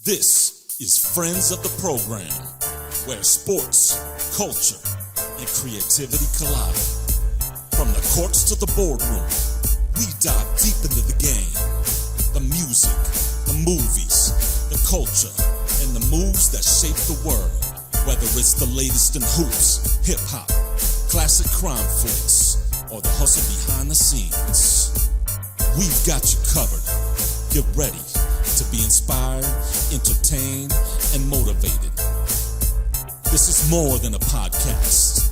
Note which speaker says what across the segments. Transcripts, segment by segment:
Speaker 1: This is Friends of the Program, where sports, culture, and creativity collide. From the courts to the boardroom, we dive deep into the game. The music, the movies, the culture, and the moves that shape the world. Whether it's the latest in hoops, hip-hop, classic crime flicks, or the hustle behind the scenes, we've got you covered. Get ready to be inspired, entertained, and motivated. This is more than a podcast.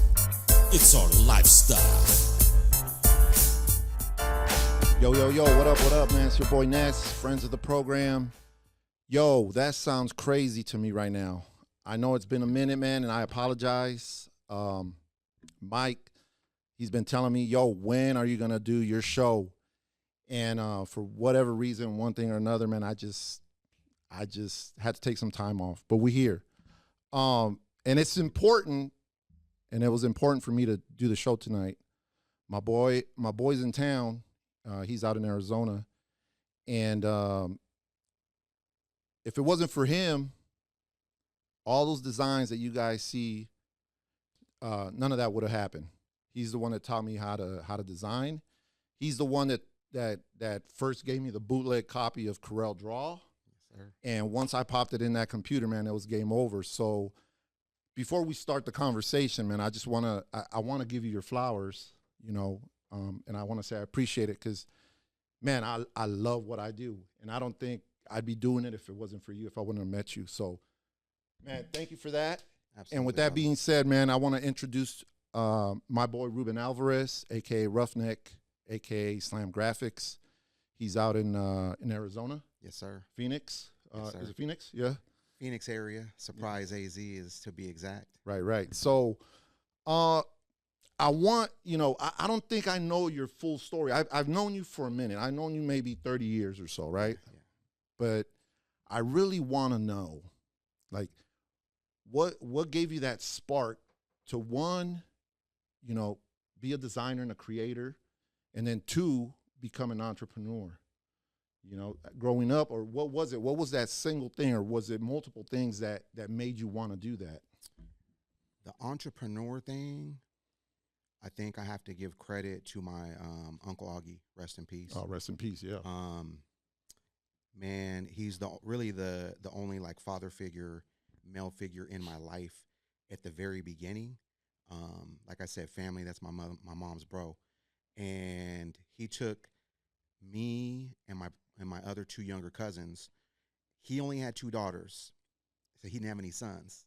Speaker 1: It's our lifestyle.
Speaker 2: Yo, what up, man? It's your boy Ness, Friends of the Program. Yo, that sounds crazy to me right now. I know it's been a minute, man, and I apologize. Mike, he's been telling me, yo, when are you going to do your show? And for whatever reason, one thing or another, man, I just had to take some time off. But we're here. And it's important, and it was important for me to do the show tonight. My boy's in town. He's out in Arizona. And if it wasn't for him, all those designs that you guys see, none of that would have happened. He's the one that taught me how to design. He's the one that first gave me the bootleg copy of Corel Draw. Yes, sir. And once I popped it in that computer, man, it was game over. So before we start the conversation, man, I just want to give you your flowers, you know, and I want to say I appreciate it because, man, I love what I do. And I don't think I'd be doing it if it wasn't for you, if I wouldn't have met you. So, man, thank you for that. Absolutely. And with that being said, man, I want to introduce my boy Ruben Alvarez, a.k.a. RUFNEK, a.k.a. SLAM Grafix. He's out in Arizona.
Speaker 3: Yes, sir.
Speaker 2: Phoenix.
Speaker 3: Yes, sir.
Speaker 2: Is it Phoenix? Yeah.
Speaker 3: Phoenix area. Surprise AZ is to be exact.
Speaker 2: Right. So I want, you know, I don't think I know your full story. I've known you for a minute. I've known you maybe 30 years or so, right? Yeah. But I really want to know, like, what gave you that spark to, one, you know, be a designer and a creator, and then two, become an entrepreneur? You know, growing up, or what was it? What was that single thing, or was it multiple things that made you want to do that?
Speaker 3: The entrepreneur thing, I think I have to give credit to my Uncle Augie, rest in peace.
Speaker 2: Oh, rest in peace, yeah.
Speaker 3: Man, he's really the only like father figure, male figure in my life at the very beginning. Like I said, family, that's my mom's bro. And he took me and my other two younger cousins. He only had two daughters, so he didn't have any sons.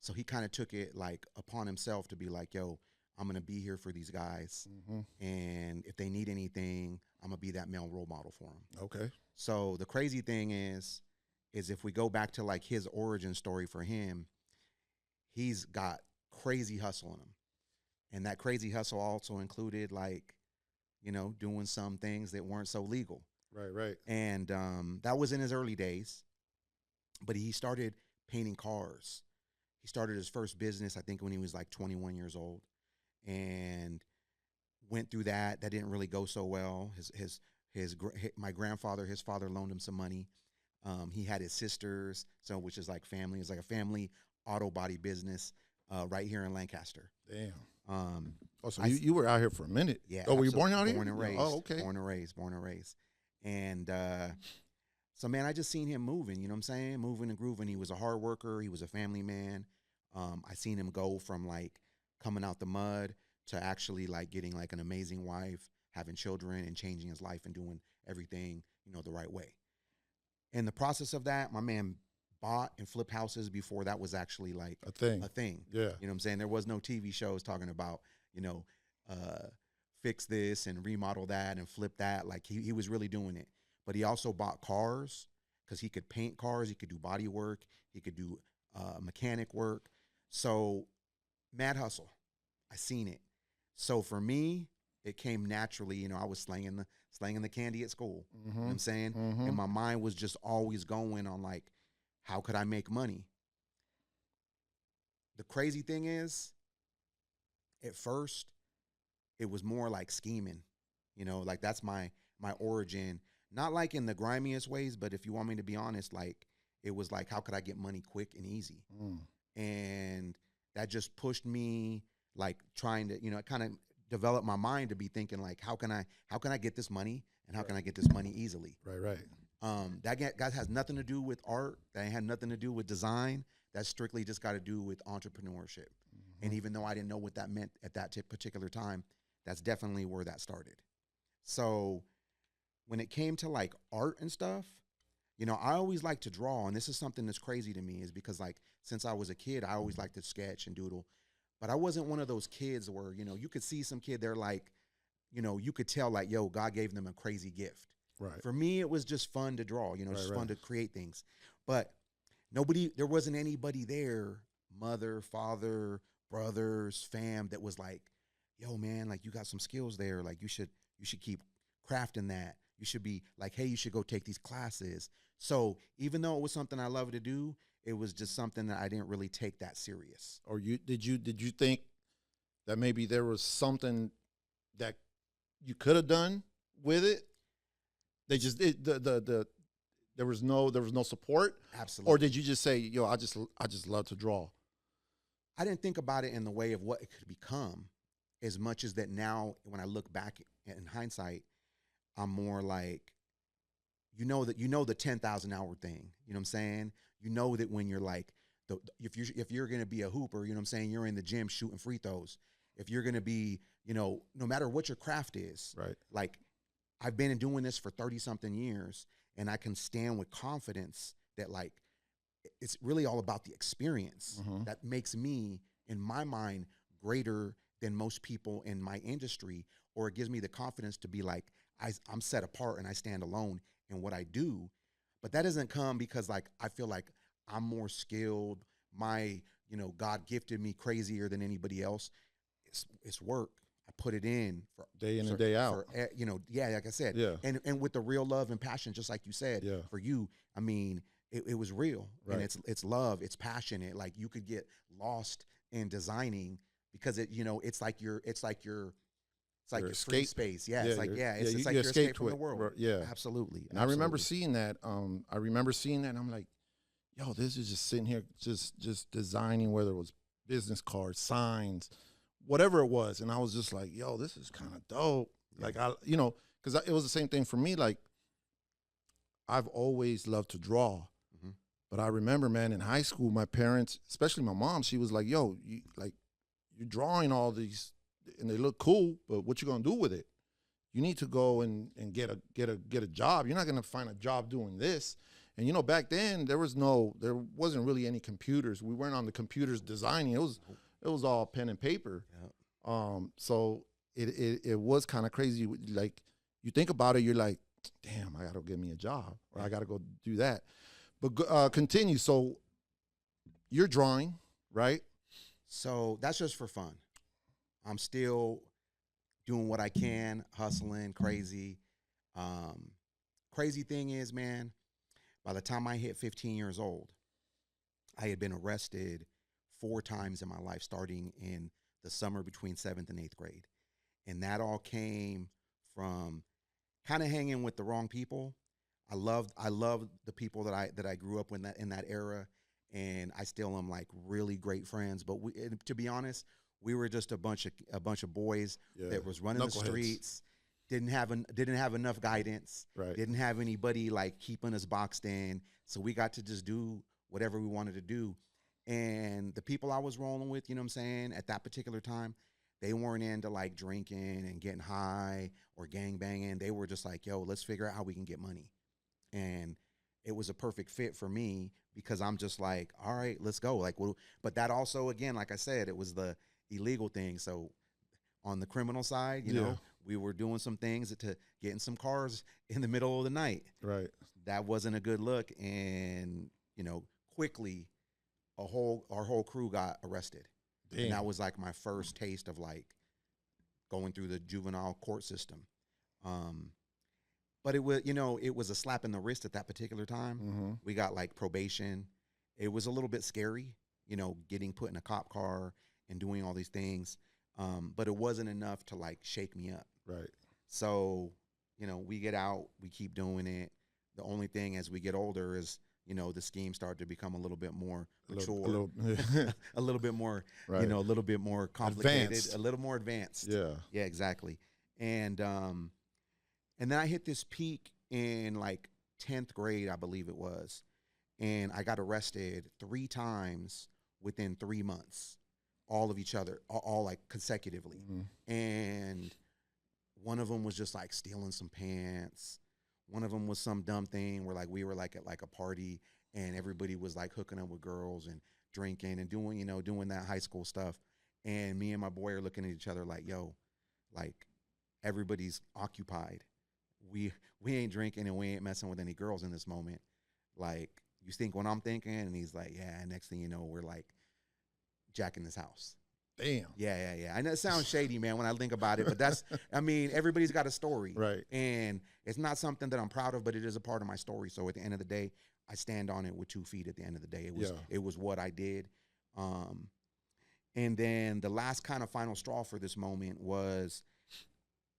Speaker 3: So he kind of took it like upon himself to be like, yo, I'm going to be here for these guys. Mm-hmm. And if they need anything, I'm going to be that male role model for them.
Speaker 2: Okay.
Speaker 3: So the crazy thing is if we go back to like his origin story for him, he's got crazy hustle in him. And that crazy hustle also included like, you know, doing some things that weren't so legal.
Speaker 2: Right.
Speaker 3: And that was in his early days. But he started painting cars. He started his first business, I think, when he was like 21 years old. And went through that. That didn't really go so well. My grandfather, his father loaned him some money. He had his sisters, so which is like family. It's like a family auto body business right here in Lancaster.
Speaker 2: Damn. So you were out here for a minute.
Speaker 3: Yeah.
Speaker 2: Oh, were you born out here?
Speaker 3: Born and raised.
Speaker 2: Oh, okay.
Speaker 3: Born and raised. And so, man, I just seen him moving, you know what I'm saying? Moving and grooving. He was a hard worker. He was a family man. I seen him go from, like, coming out the mud to actually, like, getting, like, an amazing wife, having children, and changing his life and doing everything, you know, the right way. In the process of that, my man bought and flipped houses before that was actually, like,
Speaker 2: a thing.
Speaker 3: Yeah. You know what I'm saying? There was no TV shows talking about, you know, fix this and remodel that and flip that. Like, he was really doing it. But he also bought cars because he could paint cars. He could do body work. He could do mechanic work. So, mad hustle. I seen it. So, for me, it came naturally. You know, I was slanging the candy at school. Mm-hmm. You know what I'm saying? Mm-hmm. And my mind was just always going on, like, how could I make money? The crazy thing is, at first, it was more like scheming. You know, like that's my origin. Not like in the grimiest ways, but if you want me to be honest, like It was like, how could I get money quick and easy?
Speaker 2: Mm.
Speaker 3: And that just pushed me, like trying to, kind of develop my mind to be thinking like, how can I get this money, and how can I get this money easily?
Speaker 2: Right.
Speaker 3: That has nothing to do with art. That had nothing to do with design. That's strictly just got to do with entrepreneurship.
Speaker 2: Mm-hmm.
Speaker 3: And even though I didn't know what that meant at that particular time, that's definitely where that started. So when it came to like art and stuff, I always like to draw. And this is something that's crazy to me, is because like since I was a kid, I always liked to sketch and doodle. But I wasn't one of those kids where, you could see some kid, they're like, you could tell like, yo, God gave them a crazy gift.
Speaker 2: Right.
Speaker 3: For me, it was just fun to draw, just
Speaker 2: Right.
Speaker 3: fun to create things. But there wasn't anybody there, mother, father, brothers, fam, that was like, yo, man, like you got some skills there. Like you should keep crafting that. You should be like, hey, you should go take these classes. So even though it was something I loved to do, it was just something that I didn't really take that serious.
Speaker 2: Or did you think that maybe there was something that you could have done with it? They just there was no support.
Speaker 3: Absolutely.
Speaker 2: Or did you just say, yo, I just love to draw?
Speaker 3: I didn't think about it in the way of what it could become, as much as that now when I look back in hindsight, I'm more like, the 10,000 hour thing. You know what I'm saying? You know that when you're like, if you're going to be a hooper, you know what I'm saying, you're in the gym shooting free throws. If you're going to be, no matter what your craft is,
Speaker 2: Right.
Speaker 3: Like I've been doing this for 30 something years, and I can stand with confidence that like, it's really all about the experience that makes me, in my mind, greater than most people in my industry, or it gives me the confidence to be like, I'm set apart and I stand alone in what I do. But that doesn't come because like I feel like I'm more skilled. My, God gifted me crazier than anybody else. It's work. I put it in for
Speaker 2: Day in and day out.
Speaker 3: Like I said,
Speaker 2: Yeah.
Speaker 3: And with the real love and passion, just like you said,
Speaker 2: Yeah.
Speaker 3: for you, I mean, it was real,
Speaker 2: Right.
Speaker 3: and it's love, it's passionate. Like you could get lost in designing because it's like your free
Speaker 2: escape.
Speaker 3: space. Yeah,
Speaker 2: Yeah,
Speaker 3: it's like
Speaker 2: you're-
Speaker 3: it's
Speaker 2: yeah,
Speaker 3: just
Speaker 2: you
Speaker 3: like your
Speaker 2: escape
Speaker 3: escape
Speaker 2: to
Speaker 3: from the
Speaker 2: it.
Speaker 3: world.
Speaker 2: Right, yeah.
Speaker 3: Absolutely.
Speaker 2: And I remember seeing that. And I'm like, yo, this is just sitting here, just designing, whether it was business cards, signs, whatever it was. And I was just like, yo, this is kind of dope.
Speaker 3: Yeah.
Speaker 2: Like, because it was the same thing for me. Like, I've always loved to draw.
Speaker 3: Mhm.
Speaker 2: But I remember, man, in high school, my parents, especially my mom, she was like, yo, you're drawing all these, and they look cool, but what you gonna do with it? You need to go and get a job. You're not gonna find a job doing this. And back then there wasn't really any computers. We weren't on the computers designing. It was all pen and paper.
Speaker 3: Yep.
Speaker 2: So it was kind of crazy. Like you think about it, you're like, damn, I gotta get me a job, or I gotta go do that. But continue. So you're drawing, right?
Speaker 3: So that's just for fun. I'm still doing what I can, hustling, crazy. Crazy thing is, man, by the time I hit 15 years old, I had been arrested 4 times in my life, starting in the summer between 7th and 8th grade. And that all came from kind of hanging with the wrong people. I loved the people that I grew up with in that era, and I still am like really great friends. But to be honest, we were just a bunch of boys that was running the streets, didn't have enough guidance,
Speaker 2: Right.
Speaker 3: didn't have anybody like keeping us boxed in, so we got to just do whatever we wanted to do. And the people I was rolling with, you know what I'm saying, at that particular time, they weren't into like drinking and getting high or gang banging. They were just like, yo, let's figure out how we can get money. And it was a perfect fit for me because I'm just like, all right, let's go. Like, but that also, again, like I said, it was the illegal thing. So on the criminal side, you know, we were doing some things to get in some cars in the middle of the night.
Speaker 2: Right.
Speaker 3: That wasn't a good look. And, quickly our whole crew got arrested.
Speaker 2: Damn.
Speaker 3: And that was like my first taste of like going through the juvenile court system. But it was a slap in the wrist at that particular time.
Speaker 2: Mm-hmm.
Speaker 3: We got like probation. It was a little bit scary, getting put in a cop car and doing all these things. But it wasn't enough to like shake me up.
Speaker 2: Right.
Speaker 3: So, we get out, we keep doing it. The only thing as we get older is you know, the scheme started to become a little bit more mature, a little bit more,
Speaker 2: right.
Speaker 3: you know, a little bit more complicated,
Speaker 2: Advanced.
Speaker 3: a little more advanced.
Speaker 2: Yeah.
Speaker 3: Yeah, exactly. And then I hit this peak in like 10th grade, I believe it was. And I got arrested 3 times within 3 months, all of each other, all like consecutively. And one of them was just like stealing some pants. One of them was some dumb thing where like we were like at like a party and everybody was like hooking up with girls and drinking and doing, you know, doing that high school stuff. And me and my boy are looking at each other like, yo, like everybody's occupied. We ain't drinking and we ain't messing with any girls in this moment. Like, you think what I'm thinking? And he's like, yeah. And next thing you know, we're like jacking this house.
Speaker 2: Damn.
Speaker 3: Yeah. I know it sounds shady, man, when I think about it, but that's, I mean, everybody's got a story.
Speaker 2: Right.
Speaker 3: And it's not something that I'm proud of, but it is a part of my story. So at the end of the day, I stand on it with 2 feet at the end of the day. It was what I did. And then the last kind of final straw for this moment was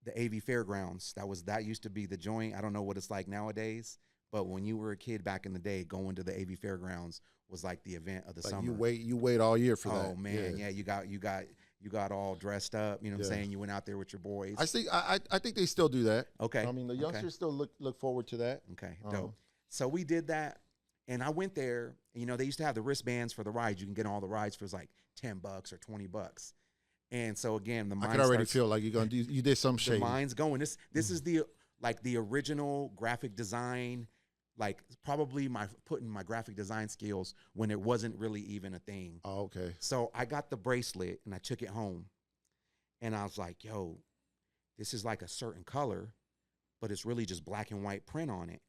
Speaker 3: the AV Fairgrounds. That used to be the joint. I don't know what it's like nowadays, but when you were a kid back in the day, going to the AV Fairgrounds was like the event of the
Speaker 2: like
Speaker 3: summer.
Speaker 2: You wait all year for that.
Speaker 3: Oh man, yeah. You got all dressed up. You know what I'm saying? You went out there with your boys.
Speaker 2: I think they still do that.
Speaker 3: Okay.
Speaker 2: I mean, the youngsters still look forward to that.
Speaker 3: Okay, dope. So we did that, and I went there. You know, they used to have the wristbands for the rides. You can get all the rides for like $10 or $20. And so again, the mind
Speaker 2: I could already feel like you did some shady.
Speaker 3: The mind's going. This is the original graphic design, like probably putting my graphic design skills when it wasn't really even a thing.
Speaker 2: Oh, okay.
Speaker 3: So I got the bracelet and I took it home, and I was like, yo, this is like a certain color, but it's really just black and white print on it.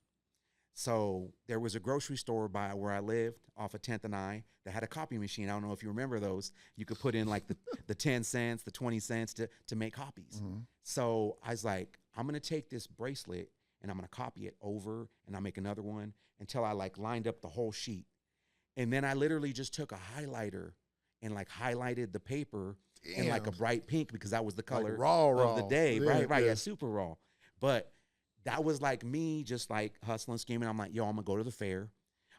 Speaker 3: So there was a grocery store by where I lived off of 10th and I that had a copy machine. I don't know if you remember those. You could put in like the 10 cents, the 20 cents to make copies. So I was like, I'm going to take this bracelet and I'm going to copy it over and I'll make another one until I like lined up the whole sheet. And then I literally just took a highlighter and like highlighted the paper in like a bright pink because that was the color
Speaker 2: like raw.
Speaker 3: of the day.
Speaker 2: Yeah,
Speaker 3: Right.
Speaker 2: yeah.
Speaker 3: Yeah, super raw. But that was like me just like hustling, scheming. I'm like, yo, I'm gonna go to the fair.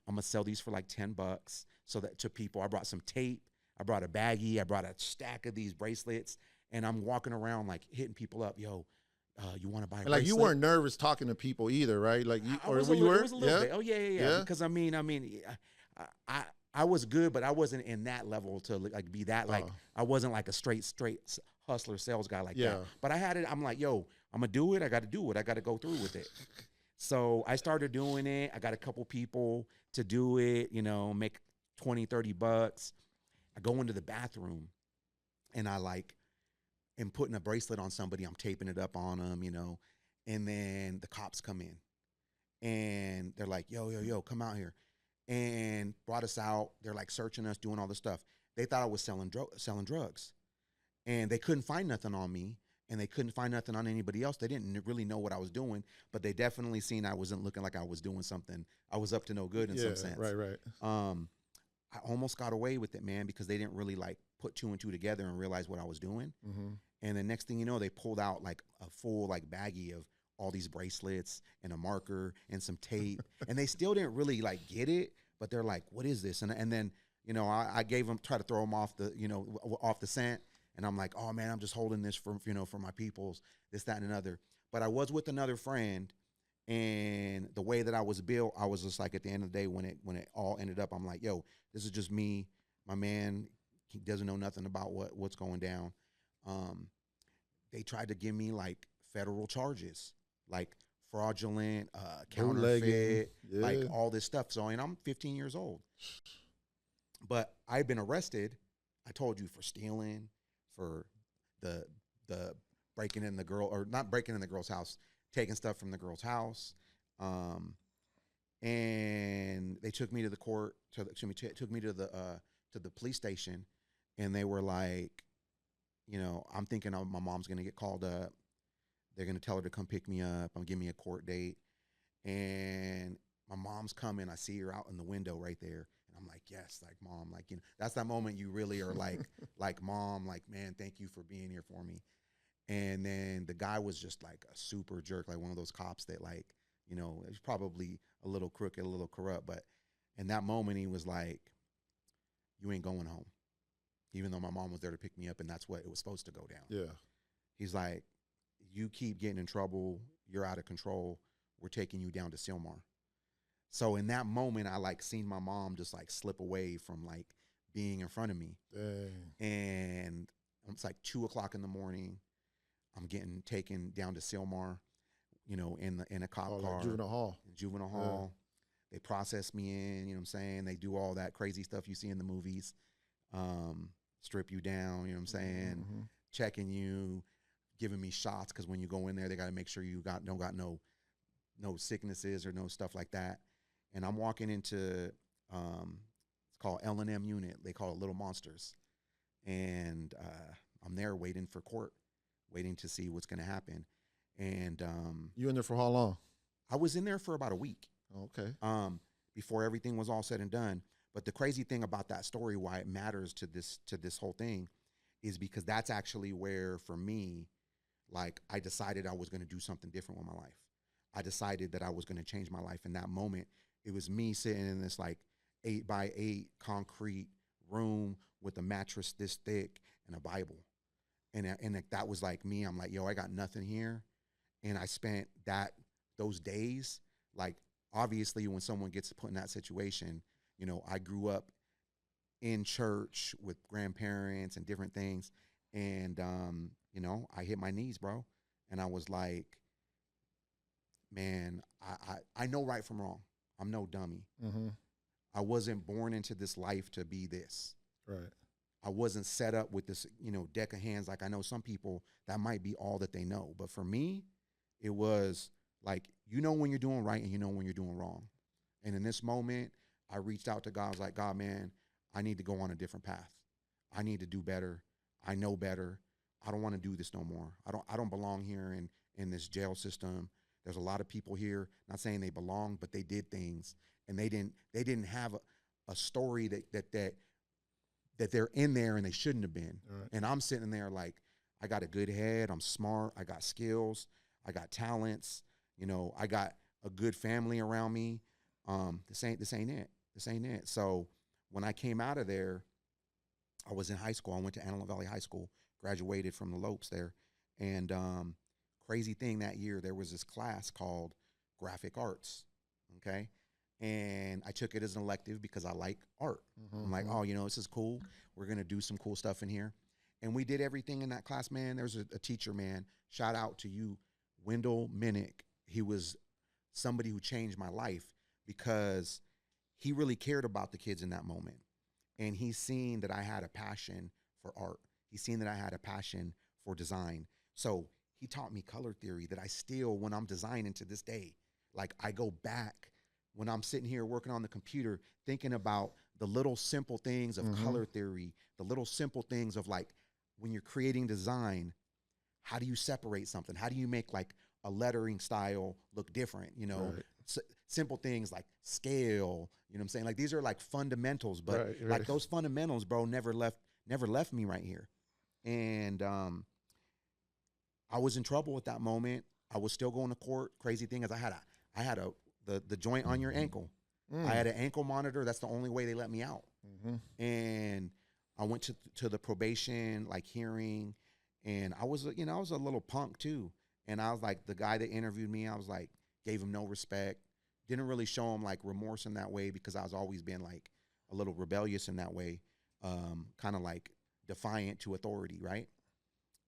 Speaker 3: I'm gonna sell these for like $10 so that to people. I brought some tape. I brought a baggie. I brought a stack of these bracelets. And I'm walking around like hitting people up. Yo, you want to buy a bracelet?
Speaker 2: Like you weren't nervous talking to people either, right? Like you,
Speaker 3: It was a little bit. Oh yeah. Because I mean, I was good, but I wasn't in that level to like be that like I wasn't like a straight hustler sales guy like that. But I had it. I'm like, yo, I'm gonna do it. I got to do it. I got to go through with it. So I started doing it. I got a couple people to do it. You know, make $20-$30. I go into the bathroom, and I like am putting a bracelet on somebody. I'm taping it up on them. You know, and then the cops come in, and they're like, yo, come out here. And brought us out. They're like searching us, doing all this stuff. They thought I was selling drugs, and they couldn't find nothing on me, and they couldn't find nothing on anybody else. They didn't really know what I was doing, but they definitely seen I wasn't looking like I was doing something. I was up to no good in some sense.
Speaker 2: Right.
Speaker 3: I almost got away with it, man, because they didn't really like put 2 and 2 together and realize what I was doing. And the next thing you know, they pulled out like a full like baggie of all these bracelets and a marker and some tape, and they still didn't really like get it, but they're like, what is this? And then, you know, I gave them, try to throw them off the scent. And I'm like, oh man, I'm just holding this for my peoples, this, that, and another. But I was with another friend, and the way that I was built, I was just like, at the end of the day, when it all ended up, I'm like, yo, this is just me. My man, he doesn't know nothing about what's going down. They tried to give me like federal charges, like fraudulent, counterfeit, like all this stuff. So, and I'm 15 years old, but I've been arrested. I told you, for stealing, for the breaking in the girl, or not breaking in the girl's house, taking stuff from the girl's house. And they took me to the court, took me to the police station, and they were like, you know, I'm thinking my mom's going to get called up. They're going to tell her to come pick me up. I'm giving me a court date. And my mom's coming. I see her out in the window right there. And I'm like, yes, like, mom, like, you know, that's that moment you really are like, like, mom, like, man, thank you for being here for me. And then the guy was just like a super jerk, like one of those cops that, like, you know, he's probably a little crooked, a little corrupt, but And that moment, he was like, you ain't going home. Even though my mom was there to pick me up, and that's what it was supposed to go down.
Speaker 2: Yeah.
Speaker 3: He's like, you keep getting in trouble. You're out of control. We're taking you down to Silmar. So in that moment, I like seen my mom just like slip away from like being in front of me.
Speaker 2: Dang.
Speaker 3: And it's like 2 o'clock in the morning. I'm getting taken down to Silmar, you know, in a cop car.
Speaker 2: Like juvenile hall.
Speaker 3: Juvenile hall. They process me in, you know what I'm saying? They do all that crazy stuff you see in the movies. Strip you down, you know what I'm saying?
Speaker 2: Mm-hmm.
Speaker 3: Checking you, giving me shots, because when you go in there, they got to make sure you don't got no sicknesses or no stuff like that. And I'm walking into, it's called L&M unit. They call it Little Monsters. And I'm there waiting for court, waiting to see what's going to happen. And
Speaker 2: you in there for how long?
Speaker 3: I was in there for about a week.
Speaker 2: Okay.
Speaker 3: Before everything was all said and done. But the crazy thing about that story, why it matters to this whole thing, is because that's actually where, for me, like, I decided I was going to do something different with my life. I decided that I was going to change my life in that moment. It was me sitting in this like 8x8 concrete room with a mattress this thick and a Bible. And that was like me. I'm like, yo, I got nothing here. And I spent those days, like, obviously when someone gets put in that situation, you know, I grew up in church with grandparents and different things. And, you know, I hit my knees, bro. And I was like, man, I know right from wrong. I'm no dummy.
Speaker 2: Mm-hmm.
Speaker 3: I wasn't born into this life to be this.
Speaker 2: Right.
Speaker 3: I wasn't set up with this, you know, deck of hands. Like, I know some people that might be all that they know. But for me, it was like, you know when you're doing right and you know when you're doing wrong. And in this moment, I reached out to God. I was like, God, man, I need to go on a different path. I need to do better. I know better. I don't want to do this no more. I don't belong here in this jail system. There's a lot of people here, not saying they belong, but they did things, and they didn't have a story that they're in there and they shouldn't have been.
Speaker 2: Right.
Speaker 3: And I'm sitting there like, I got a good head. I'm smart. I got skills. I got talents. You know, I got a good family around me. This ain't it. This ain't it. So when I came out of there, I was in high school. I went to Antelope Valley High School, graduated from the Lopes there. And crazy thing that year, there was this class called Graphic Arts, okay? And I took it as an elective because I like art.
Speaker 2: Mm-hmm.
Speaker 3: I'm like, oh, you know, this is cool. We're going to do some cool stuff in here. And we did everything in that class, man. There's a teacher, man. Shout out to you, Wendell Minnick. He was somebody who changed my life because he really cared about the kids in that moment. And he's seen that I had a passion for art. He's seen that I had a passion for design. So he taught me color theory that I still, when I'm designing to this day, like, I go back when I'm sitting here working on the computer, thinking about the little simple things of color theory, the little simple things of, like, when you're creating design, how do you separate something? How do you make like a lettering style look different? You know,
Speaker 2: Right.
Speaker 3: Simple things like scale, you know what I'm saying? Like, these are like fundamentals, but like those fundamentals, bro, never left me right here. And I was in trouble at that moment. I was still going to court. Crazy thing is I had the joint on your ankle. I had an ankle monitor. That's the only way they let me out.
Speaker 2: Mm-hmm.
Speaker 3: And I went to the probation, like, hearing, and I was a little punk too. And I was like, the guy that interviewed me, I was like, gave him no respect. Didn't really show him like remorse in that way because I was always been like a little rebellious in that way, kind of like defiant to authority, right?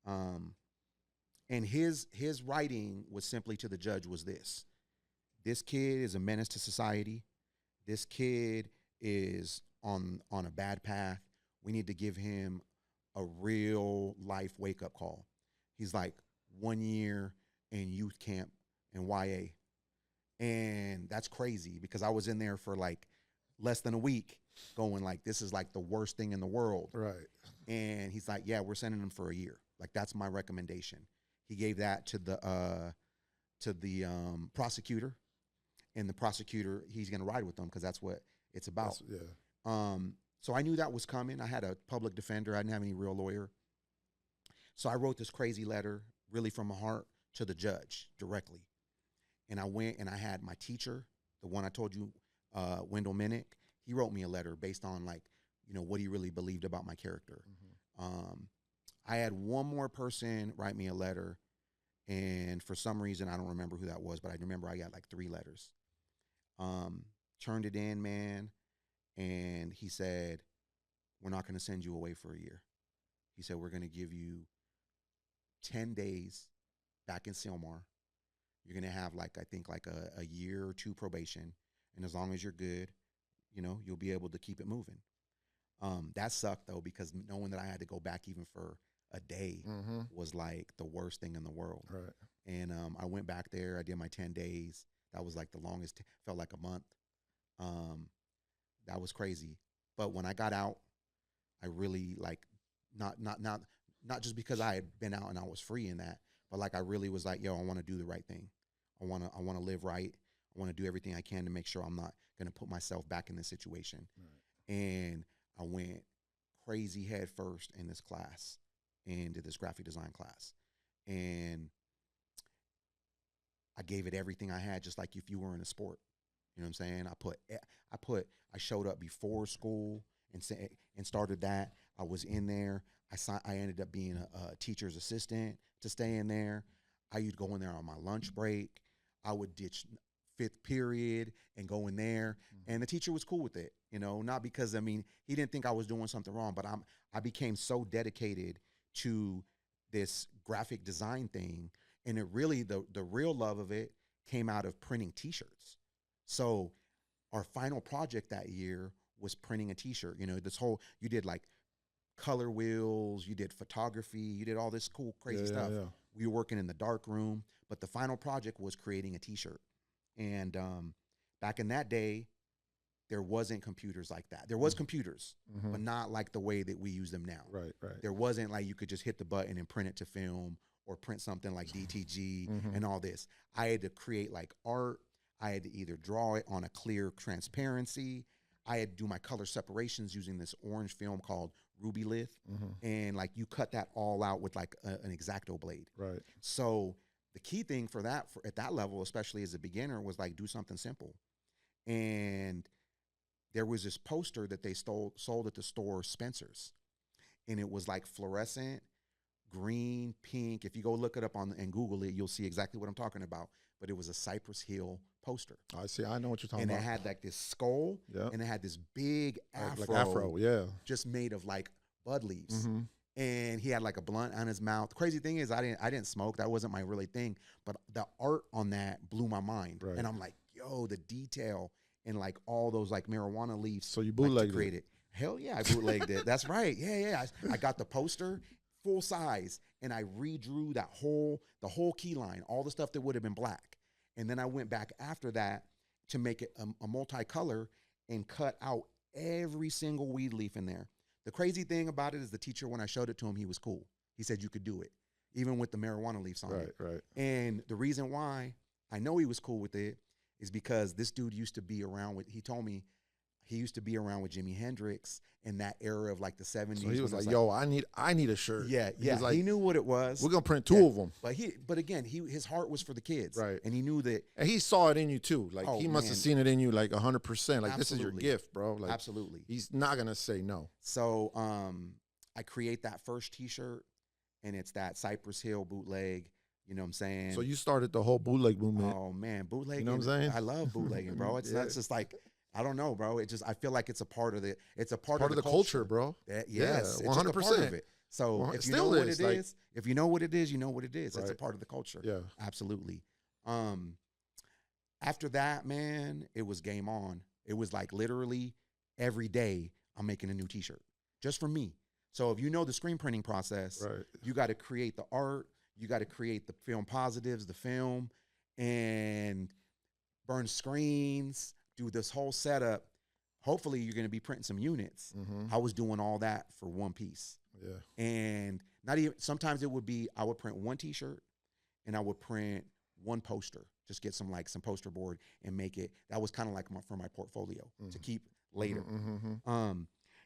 Speaker 3: And his writing was simply to the judge was this: this kid is a menace to society. This kid is on a bad path. We need to give him a real life wake-up call. He's like 1 year in youth camp in YA. And that's crazy because I was in there for like less than a week going like, this is like the worst thing in the world.
Speaker 2: Right.
Speaker 3: And he's like, yeah, we're sending him for a year. Like, that's my recommendation. He gave that to the prosecutor, and the prosecutor, he's going to ride with them because that's what it's about. So I knew that was coming. I had a public defender. I didn't have any real lawyer. So I wrote this crazy letter, really from my heart, to the judge directly. And I went and I had my teacher, the one I told you, Wendell Minnick. he wrote me a letter based on like, you know, what he really believed about my character. I had one more person write me a letter, and for some reason, I don't remember who that was, but I remember I got like 3 letters. Turned it in, man, and he said, we're not going to send you away for a year. He said, we're going to give you 10 days back in Sylmar. You're going to have like, I think like a year or 2 probation. And as long as you're good, you know, you'll be able to keep it moving. That sucked though, because knowing that I had to go back even for a day was like the worst thing in the world.
Speaker 2: Right.
Speaker 3: And I went back there. I did my 10 days. That was like the longest, felt like a month. That was crazy. But when I got out, I really like, not just because I had been out and I was free in that, but like I really was like, yo, I want to do the right thing. I want to live right. I want to do everything I can to make sure I'm not going to put myself back in this situation. Right. And I went crazy head first in this class, and did this graphic design class. And I gave it everything I had, just like if you were in a sport. You know what I'm saying? I showed up before school and started that. I was in there. I ended up being a teacher's assistant to stay in there. I used to go in there on my lunch break. I would ditch 5th period and go in there. And the teacher was cool with it, you know, not because, I mean, he didn't think I was doing something wrong, but I became so dedicated to this graphic design thing. And it really, the real love of it came out of printing t-shirts. So our final project that year was printing a t-shirt. You know, you did like color wheels, you did photography, you did all this cool, crazy stuff. Yeah. We were working in the dark room, but the final project was creating a t-shirt. And back in that day, there wasn't computers like that. There was computers, but not like the way that we use them now.
Speaker 2: Right, right.
Speaker 3: There wasn't like you could just hit the button and print it to film, or print something like DTG and all this. I had to create like art. I had to either draw it on a clear transparency. I had to do my color separations using this orange film called Ruby Lith. And like you cut that all out with like an X-Acto blade. Right. So the key thing for that, at that level, especially as a beginner, was like do something simple. And there was this poster that they sold at the store Spencer's. And it was like fluorescent, green, pink. If you go look it up and Google it, you'll see exactly what I'm talking about. But it was a Cypress Hill poster.
Speaker 2: I see. I know what you're talking about.
Speaker 3: And it had like this skull, and it had this big afro.
Speaker 2: Like afro, yeah.
Speaker 3: Just made of like bud leaves. And he had like a blunt on his mouth. The crazy thing is I didn't smoke. That wasn't my really thing. But the art on that blew my mind. Right. And I'm like, yo, the detail and like all those like marijuana leaves.
Speaker 2: So you bootlegged
Speaker 3: it? Hell yeah, I bootlegged it. That's right. Yeah. I got the poster full size, and I redrew the whole key line, all the stuff that would have been black. And then I went back after that to make it a multicolor and cut out every single weed leaf in there. The crazy thing about it is the teacher, when I showed it to him, he was cool. He said you could do it, even with the marijuana leaves on it. Right. And the reason why I know he was cool with it is because this dude used to be around with, he told me he used to be around with Jimi Hendrix in that era of like the 70s.
Speaker 2: So he was like, yo, I need a shirt.
Speaker 3: Yeah. Like, he knew what it was.
Speaker 2: We're going to print 2 of them.
Speaker 3: But again, his heart was for the kids.
Speaker 2: Right.
Speaker 3: And he knew that.
Speaker 2: And he saw it in you too. Like he must have seen it in you like 100%. Like, this is your gift, bro. Like,
Speaker 3: absolutely.
Speaker 2: He's not going to say no.
Speaker 3: So I create that first t-shirt, and it's that Cypress Hill bootleg. You know what I'm saying?
Speaker 2: So you started the whole bootleg movement.
Speaker 3: Oh man, bootlegging.
Speaker 2: You know what I'm saying?
Speaker 3: I love bootlegging, bro. It's not just like, I don't know, bro. I feel like it's a part of it's a part of the culture,
Speaker 2: bro.
Speaker 3: Yes,
Speaker 2: 100%.
Speaker 3: It's a part of it. So if you know what it is, if you know what it is, you know what it is. Right. It's a part of the culture.
Speaker 2: Yeah,
Speaker 3: absolutely. After that, man, it was game on. It was like literally every day I'm making a new t-shirt just for me. So if you know the screen printing process, right, you got to create the art, you got to create the film positives, the film, and burn screens, do this whole setup. Hopefully you're going to be printing some units. I was doing all that for one piece. Yeah. And not even, sometimes it would be, I would print one t-shirt and I would print one poster, just get some poster board and make it. That was kind of like for my portfolio to keep later.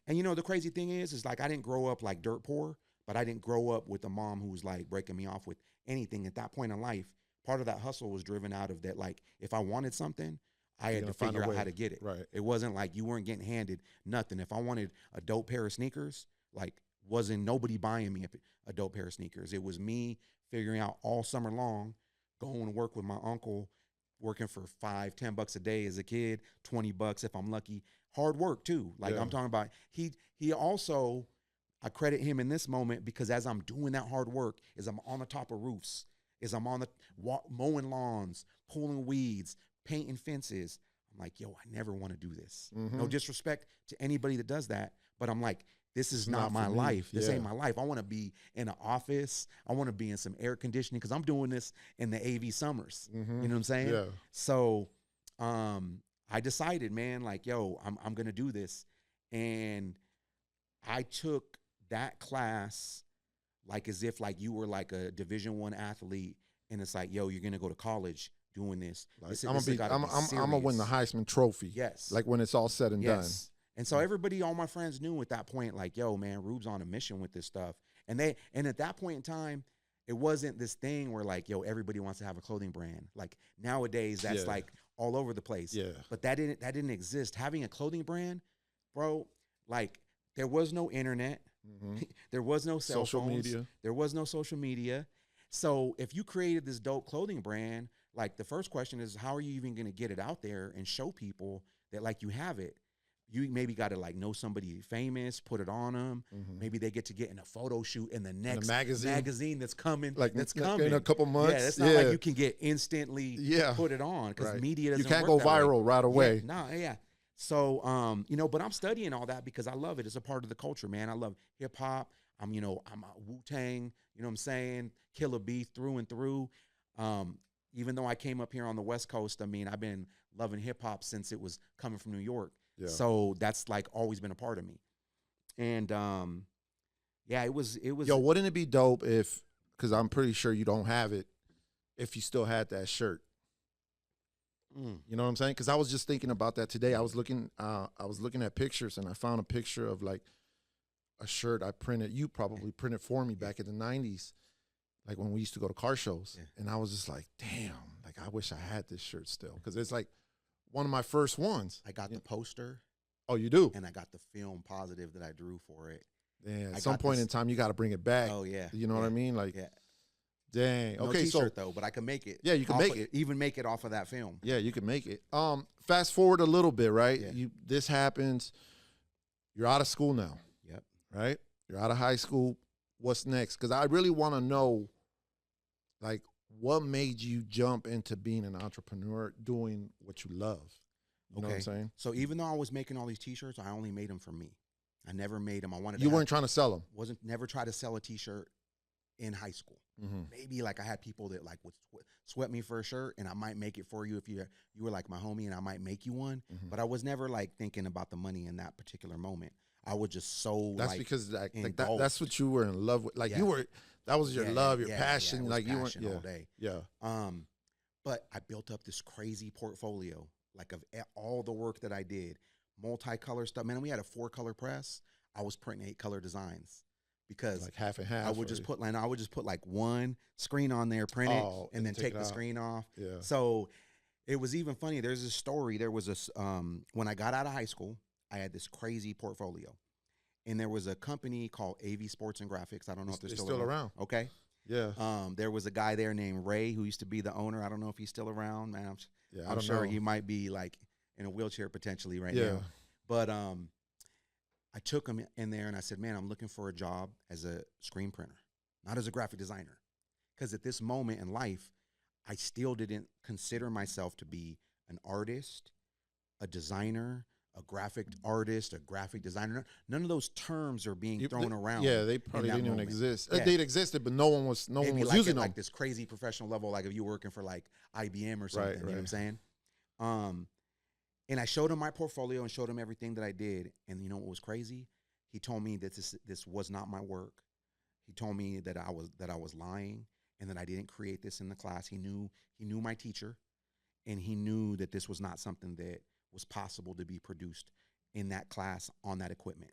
Speaker 3: And you know, the crazy thing is like, I didn't grow up like dirt poor, but I didn't grow up with a mom who was like breaking me off with anything at that point in life. Part of that hustle was driven out of that. Like, if I wanted something, I had to figure out how to get it.
Speaker 2: Right.
Speaker 3: It wasn't like you weren't getting handed nothing. If I wanted a dope pair of sneakers, like wasn't nobody buying me a dope pair of sneakers. It was me figuring out all summer long, going to work with my uncle, working for $5-10 a day as a kid, $20 if I'm lucky. Hard work too. Like I'm talking about, he also, I credit him in this moment because as I'm doing that hard work, as I'm on the top of roofs, as I'm on the mowing lawns, pulling weeds, painting fences, I'm like, yo, I never want to do this. No disrespect to anybody that does that, but I'm like, this is not my life. This ain't my life. I want to be in an office. I want to be in some air conditioning because I'm doing this in the AV summers. You know what I'm saying?
Speaker 2: Yeah.
Speaker 3: So I decided, man, like, yo, I'm going to do this. And I took that class like as if like you were like a Division I athlete. And it's like, yo, you're going to go to college doing this.
Speaker 2: Like, I'm gonna win the Heisman Trophy.
Speaker 3: Yes.
Speaker 2: Like when it's all said and done.
Speaker 3: And so everybody, all my friends knew at that point, like, yo, man, Rube's on a mission with this stuff. And at that point in time, it wasn't this thing where like, yo, everybody wants to have a clothing brand. Like nowadays, that's like all over the place.
Speaker 2: Yeah.
Speaker 3: But that didn't exist. Having a clothing brand, bro, like there was no internet. There was no social media. There was no social media. So if you created this dope clothing brand, like the first question is, how are you even going to get it out there and show people that like you have it? You maybe got to like know somebody famous, put it on them. Maybe they get in a photo shoot in the next magazine that's coming.
Speaker 2: Like
Speaker 3: that's coming
Speaker 2: in a couple months.
Speaker 3: Yeah, it's not like you can get instantly put it on because media doesn't.
Speaker 2: You can't go viral right away.
Speaker 3: So but I'm studying all that because I love it. It's a part of the culture, man. I love hip hop. I'm a Wu-Tang. You know what I'm saying? Killer Bee through and through. Even though I came up here on the West Coast, I mean, I've been loving hip hop since it was coming from New York. Yeah. So that's like always been a part of me. And it was
Speaker 2: Yo, wouldn't it be dope if, because I'm pretty sure you don't have it, if you still had that shirt? You know what I'm saying? Because I was just thinking about that today. I was looking at pictures and I found a picture of like a shirt I printed. You probably printed for me back in the 90s, like when we used to go to car shows. And I was just like, damn, like I wish I had this shirt still, because it's like one of my first ones.
Speaker 3: I got the poster.
Speaker 2: Oh, you do?
Speaker 3: And I got the film positive that I drew for it.
Speaker 2: Yeah, at some point in time, you got to bring it back.
Speaker 3: Oh, yeah.
Speaker 2: You know what I mean? Like, dang.
Speaker 3: No
Speaker 2: Okay,
Speaker 3: t-shirt, though, but I can make it.
Speaker 2: Yeah, you can make it.
Speaker 3: Even make it off of that film.
Speaker 2: Yeah, you can make it. Fast forward a little bit, right?
Speaker 3: Yeah.
Speaker 2: This happens. You're out of school now.
Speaker 3: Yep.
Speaker 2: Right? You're out of high school. What's next? Because I really want to know, like, what made you jump into being an entrepreneur, doing what you love? You know what I'm saying?
Speaker 3: So even though I was making all these T-shirts, I only made them for me. I never made them. I wanted.
Speaker 2: You weren't trying to sell them.
Speaker 3: Never tried to sell a T-shirt in high school. Maybe like I had people that like would sweat me for a shirt, and I might make it for you if you were like my homie, and I might make you one. But I was never like thinking about the money in that particular moment. I was just so.
Speaker 2: That's
Speaker 3: like,
Speaker 2: because that's what you were in love with. Like you were. That was your love, your passion. Like you weren't
Speaker 3: all day.
Speaker 2: Yeah.
Speaker 3: But I built up this crazy portfolio, like of all the work that I did, multicolor stuff. Man, we had a 4-color press. I was printing 8-color designs because
Speaker 2: like half and half.
Speaker 3: I would just put like one screen on there, print it, and then take the screen off.
Speaker 2: Yeah.
Speaker 3: So it was even funny. There's a story. There was this when I got out of high school, I had this crazy portfolio, and there was a company called AV Sports and Graphics. I don't know if they're still around. Okay.
Speaker 2: Yeah.
Speaker 3: There was a guy there named Ray who used to be the owner. I don't know if he's still around, man. I'm sure he might be like in a wheelchair potentially right now. But I took him in there and I said, man, I'm looking for a job as a screen printer, not as a graphic designer. Because at this moment in life, I still didn't consider myself to be an artist, a designer, a graphic artist, a graphic designer. None of those terms are being thrown around.
Speaker 2: Yeah, they probably didn't even exist. They existed, but no one was using them.
Speaker 3: Like this crazy professional level, like if you're working for like IBM or something, you know what I'm saying? And I showed him my portfolio and showed him everything that I did. And you know what was crazy? He told me that this was not my work. He told me that I was lying and that I didn't create this in the class. He knew my teacher, and he knew that this was not something that was possible to be produced in that class on that equipment.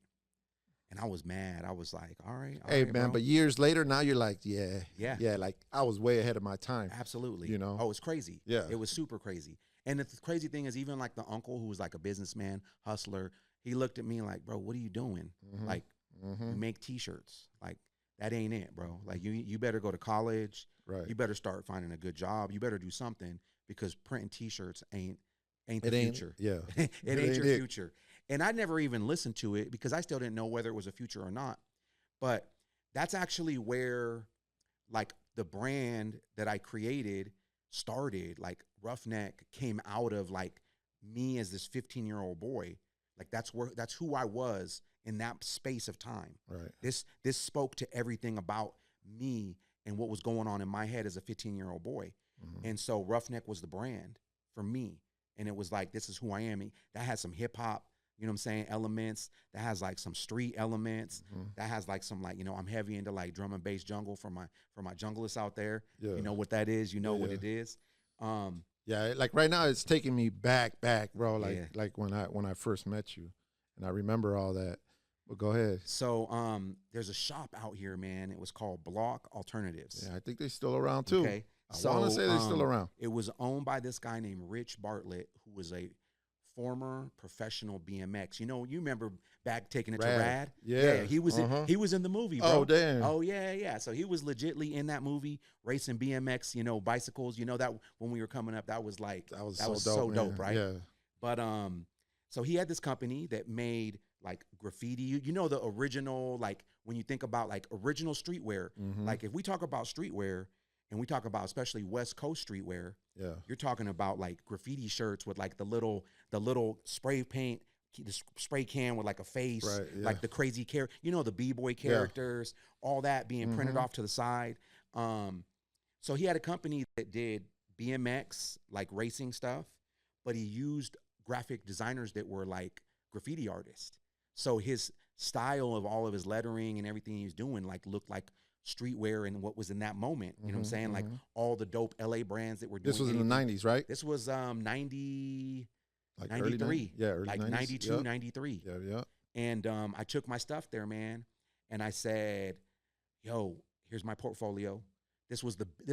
Speaker 3: And I was mad. I was like, all right,
Speaker 2: man, bro. But years later, now you're like, yeah,
Speaker 3: yeah,
Speaker 2: like I was way ahead of my time.
Speaker 3: Absolutely.
Speaker 2: You know?
Speaker 3: Oh, it's crazy.
Speaker 2: Yeah.
Speaker 3: It was super crazy. And the crazy thing is, even like the uncle who was like a businessman, hustler, he looked at me like, bro, what are you doing? Like, you make T-shirts. Like, that ain't it, bro. Like, you better go to college.
Speaker 2: Right.
Speaker 3: You better start finding a good job. You better do something, because printing T-shirts ain't the future.
Speaker 2: Yeah.
Speaker 3: it ain't your future. And I never even listened to it because I still didn't know whether it was a future or not. But that's actually where, like, the brand that I created started. Like, RUFNEK came out of, like, me as this 15-year-old boy. Like, that's who I was in that space of time.
Speaker 2: Right.
Speaker 3: This spoke to everything about me and what was going on in my head as a 15-year-old boy. And so RUFNEK was the brand for me. And it was like, this is who I am. That has some hip hop, you know what I'm saying, elements. That has like some street elements. That has like some, like, you know, I'm heavy into like drum and bass jungle for my junglists out there.
Speaker 2: Yeah.
Speaker 3: You know what that is. You know what it is.
Speaker 2: Yeah, like right now it's taking me back, bro. Like when I first met you, and I remember all that. But go ahead.
Speaker 3: So there's a shop out here, man. It was called Block Alternatives.
Speaker 2: Yeah, I think they're still around too.
Speaker 3: Okay.
Speaker 2: I want to say they're still around.
Speaker 3: It was owned by this guy named Rich Bartlett, who was a former professional BMX. You know, you remember back taking it to Rad?
Speaker 2: Yeah.
Speaker 3: He was in the movie, bro.
Speaker 2: Oh, damn.
Speaker 3: Oh, yeah. So he was legitly in that movie, racing BMX, you know, bicycles. You know, that when we were coming up, that was so dope, right?
Speaker 2: Yeah.
Speaker 3: But so he had this company that made like graffiti. You know, the original, like when you think about like original streetwear, like if we talk about streetwear, and we talk about especially West Coast streetwear, you're talking about like graffiti shirts with like the little spray paint, the spray can with like a face, like the crazy character, you know, the B-boy characters, all that being printed off to the side. So he had a company that did BMX, like racing stuff, but he used graphic designers that were like graffiti artists. So his style of all of his lettering and everything he was doing like looked like streetwear and what was in that moment. You know what I'm saying? Like all the dope LA brands that were doing.
Speaker 2: This was in the 90s, right?
Speaker 3: This was 90,
Speaker 2: like
Speaker 3: 93.
Speaker 2: Early
Speaker 3: like
Speaker 2: 90s.
Speaker 3: 92, 93.
Speaker 2: Yeah.
Speaker 3: And I took my stuff there, man, and I said, yo, here's my portfolio. This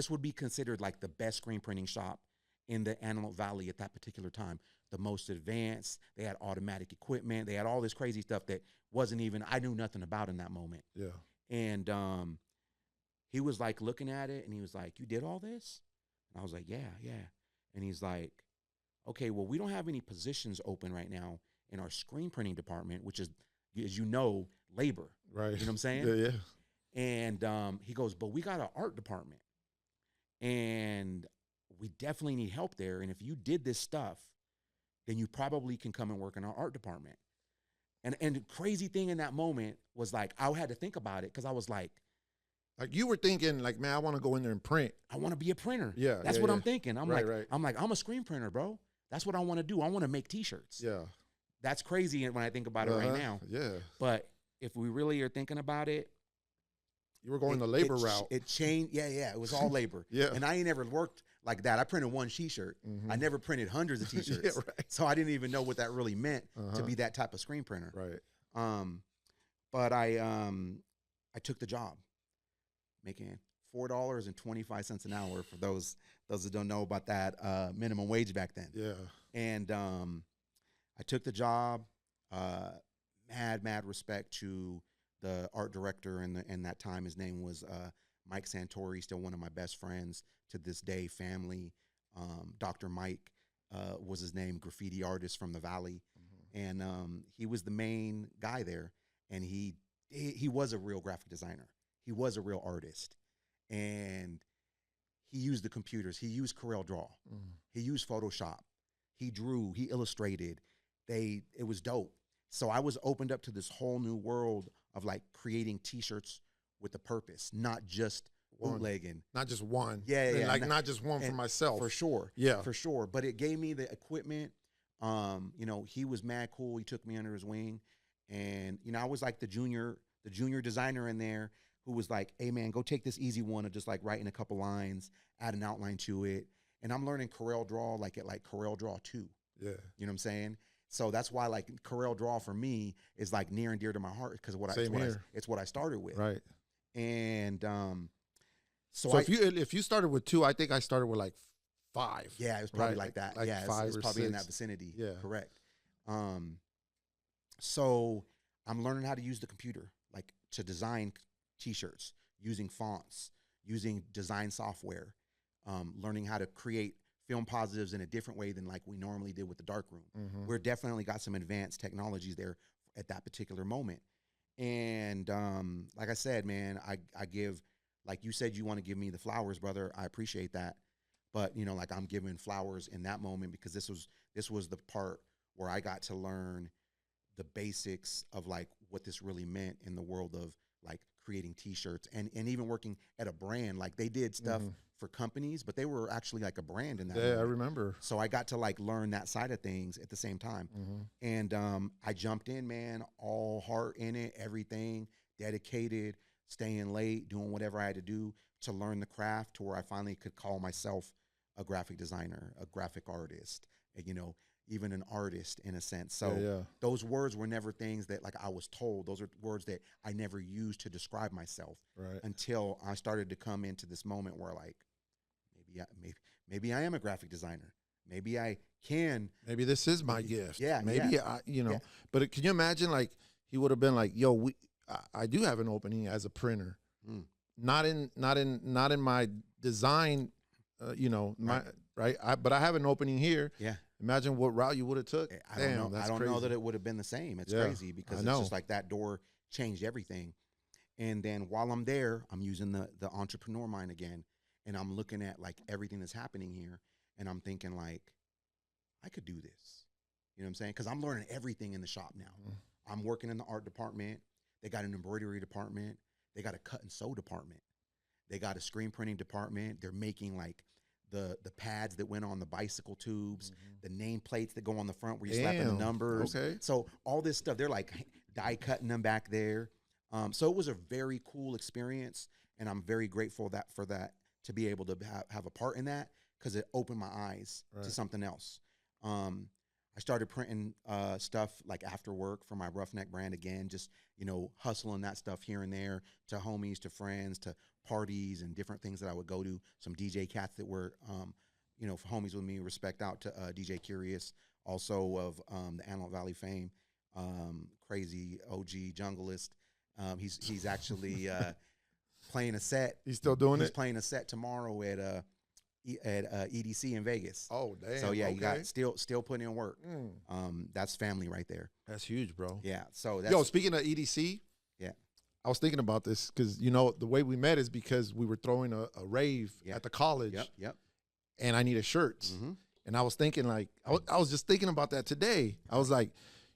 Speaker 3: would be considered like the best screen printing shop in the Antelope Valley at that particular time. The most advanced. They had automatic equipment. They had all this crazy stuff that wasn't even, I knew nothing about in that moment.
Speaker 2: Yeah.
Speaker 3: And he was like looking at it and he was like, you did all this? And I was like, yeah. And he's like, okay, well, we don't have any positions open right now in our screen printing department, which is, as you know, labor.
Speaker 2: Right.
Speaker 3: You know what I'm saying?
Speaker 2: Yeah.
Speaker 3: And he goes, but we got an art department and we definitely need help there. And if you did this stuff, then you probably can come and work in our art department. And the crazy thing in that moment was like, I had to think about it because I was like
Speaker 2: you were thinking like, man, I want to go in there and print.
Speaker 3: I want to be a printer.
Speaker 2: Yeah.
Speaker 3: That's what I'm thinking. I'm
Speaker 2: right.
Speaker 3: I'm a screen printer, bro. That's what I want to do. I want to make T-shirts.
Speaker 2: Yeah.
Speaker 3: That's crazy when I think about it right now.
Speaker 2: Yeah.
Speaker 3: But if we really are thinking about it,
Speaker 2: you were going the labor route.
Speaker 3: It changed. Yeah. It was all labor.
Speaker 2: Yeah.
Speaker 3: And I ain't never worked like that. I printed one T-shirt. I never printed hundreds of T-shirts.
Speaker 2: Yeah, right.
Speaker 3: So I didn't even know what that really meant to be that type of screen printer.
Speaker 2: Right.
Speaker 3: But I took the job, making $4.25 an hour for those that don't know about that minimum wage back then.
Speaker 2: Yeah.
Speaker 3: And I took the job. Mad respect to the art director in that time. His name was Mike Santori, still one of my best friends to this day, family. Dr. Mike was his name, graffiti artist from the Valley. And he was the main guy there. And he was a real graphic designer. He was a real artist. And he used the computers. He used CorelDRAW. He used Photoshop. He drew. He illustrated. It was dope. So I was opened up to this whole new world of like creating T-shirts with a purpose, not just bootlegging.
Speaker 2: Not just one.
Speaker 3: Yeah.
Speaker 2: Like not just one for myself.
Speaker 3: For sure.
Speaker 2: Yeah.
Speaker 3: For sure. But it gave me the equipment. You know, he was mad cool. He took me under his wing. And, you know, I was like the junior designer in there who was like, hey man, go take this easy one of just like writing a couple lines, add an outline to it. And I'm learning CorelDRAW like at like CorelDRAW 2.
Speaker 2: Yeah.
Speaker 3: You know what I'm saying? So that's why like CorelDRAW for me is like near and dear to my heart because it's what I started with.
Speaker 2: Right.
Speaker 3: And
Speaker 2: so if you started with 2, I think I started with like 5.
Speaker 3: Yeah, it was probably
Speaker 2: right?
Speaker 3: like that.
Speaker 2: Like
Speaker 3: yeah,
Speaker 2: 5
Speaker 3: it's
Speaker 2: or
Speaker 3: probably in
Speaker 2: 6.
Speaker 3: that vicinity.
Speaker 2: Yeah.
Speaker 3: Correct. So I'm learning how to use the computer, like to design T-shirts, using fonts, using design software, learning how to create film positives in a different way than like we normally did with the darkroom. We're definitely got some advanced technologies there at that particular moment. And like I said, man, I give, like you said, you want to give me the flowers, brother. I appreciate that. But, you know, like I'm giving flowers in that moment because this was the part where I got to learn the basics of like what this really meant in the world of like creating T-shirts and even working at a brand. Like they did stuff for companies, but they were actually like a brand in that
Speaker 2: Yeah,
Speaker 3: moment.
Speaker 2: I remember.
Speaker 3: So I got to like learn that side of things at the same time. And I jumped in, man, all heart in it, everything, dedicated, staying late, doing whatever I had to do to learn the craft to where I finally could call myself a graphic designer, a graphic artist, and, you know, even an artist in a sense. So those words were never things that like I was told. Those are words that I never used to describe myself until I started to come into this moment where like, maybe I am a graphic designer. Maybe I can.
Speaker 2: Maybe this is my gift.
Speaker 3: Yeah.
Speaker 2: Maybe I, you know, but can you imagine like he would have been like, yo, I do have an opening as a printer. Not in my design, you know, but I have an opening here.
Speaker 3: Yeah.
Speaker 2: Imagine what route you would have took.
Speaker 3: I don't know that it would have been the same. It's crazy because it's just like that door changed everything. And then while I'm there, I'm using the entrepreneur mind again. And I'm looking at like everything that's happening here. And I'm thinking like, I could do this. You know what I'm saying? Because I'm learning everything in the shop now. I'm working in the art department. They got an embroidery department. They got a cut and sew department. They got a screen printing department. They're making like the pads that went on the bicycle tubes, the name plates that go on the front where you slap in the numbers. So all this stuff, they're like die cutting them back there. So it was a very cool experience. And I'm very grateful for that to be able to have a part in that because it opened my eyes to something else. I started printing stuff like after work for my RUFNEK brand again, just, you know, hustling that stuff here and there to homies, to friends, to parties and different things that I would go to. Some DJ cats that were, you know, homies with me. Respect out to DJ Curious, also of the Antelope Valley fame, crazy OG junglist. He's actually playing a set.
Speaker 2: He's still doing it?
Speaker 3: He's playing a set tomorrow at EDC in Vegas.
Speaker 2: Oh, damn.
Speaker 3: So yeah, you got still putting in work. That's family right there.
Speaker 2: That's huge, bro.
Speaker 3: Yeah. So that's,
Speaker 2: yo, speaking of EDC, I was thinking about this because, you know, the way we met is because we were throwing a rave at the college.
Speaker 3: Yep.
Speaker 2: And I needed shirts. And I was thinking like, I was just thinking about that today. I was like,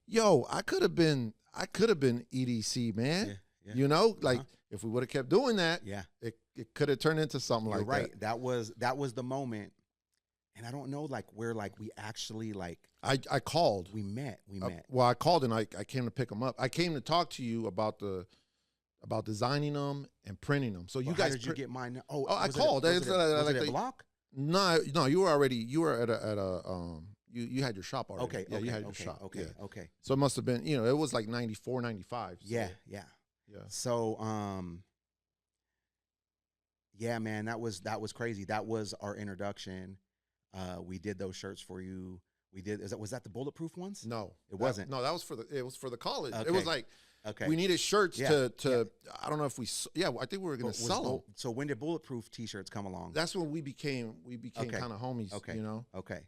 Speaker 2: yo, I could have been EDC, man.
Speaker 3: Yeah.
Speaker 2: You know, like if we would have kept doing that, it could have turned into something
Speaker 3: You're
Speaker 2: like
Speaker 3: right. That was the moment. And I don't know like where like we actually like
Speaker 2: I called.
Speaker 3: We met.
Speaker 2: Well, I called and I came to pick them up. I came to talk to you about designing them and printing them. So you guys,
Speaker 3: how did you get mine? Oh,
Speaker 2: I called.
Speaker 3: Was it a block?
Speaker 2: No, you were at a you had your shop already.
Speaker 3: Okay.
Speaker 2: Yeah,
Speaker 3: okay,
Speaker 2: you had your
Speaker 3: okay,
Speaker 2: shop.
Speaker 3: Okay.
Speaker 2: Yeah.
Speaker 3: Okay.
Speaker 2: So it must have been, you know, it was like 94, 95. So,
Speaker 3: Yeah. So, yeah, man, that was crazy. That was our introduction. We did those shirts for you. Was that the bulletproof ones?
Speaker 2: No,
Speaker 3: it wasn't.
Speaker 2: No, it was for the college.
Speaker 3: Okay.
Speaker 2: It was like, we needed shirts to I don't know if I think we were going to sell them.
Speaker 3: So when did bulletproof t-shirts come along?
Speaker 2: That's when we became kind of homies,
Speaker 3: okay.
Speaker 2: You know?
Speaker 3: Okay.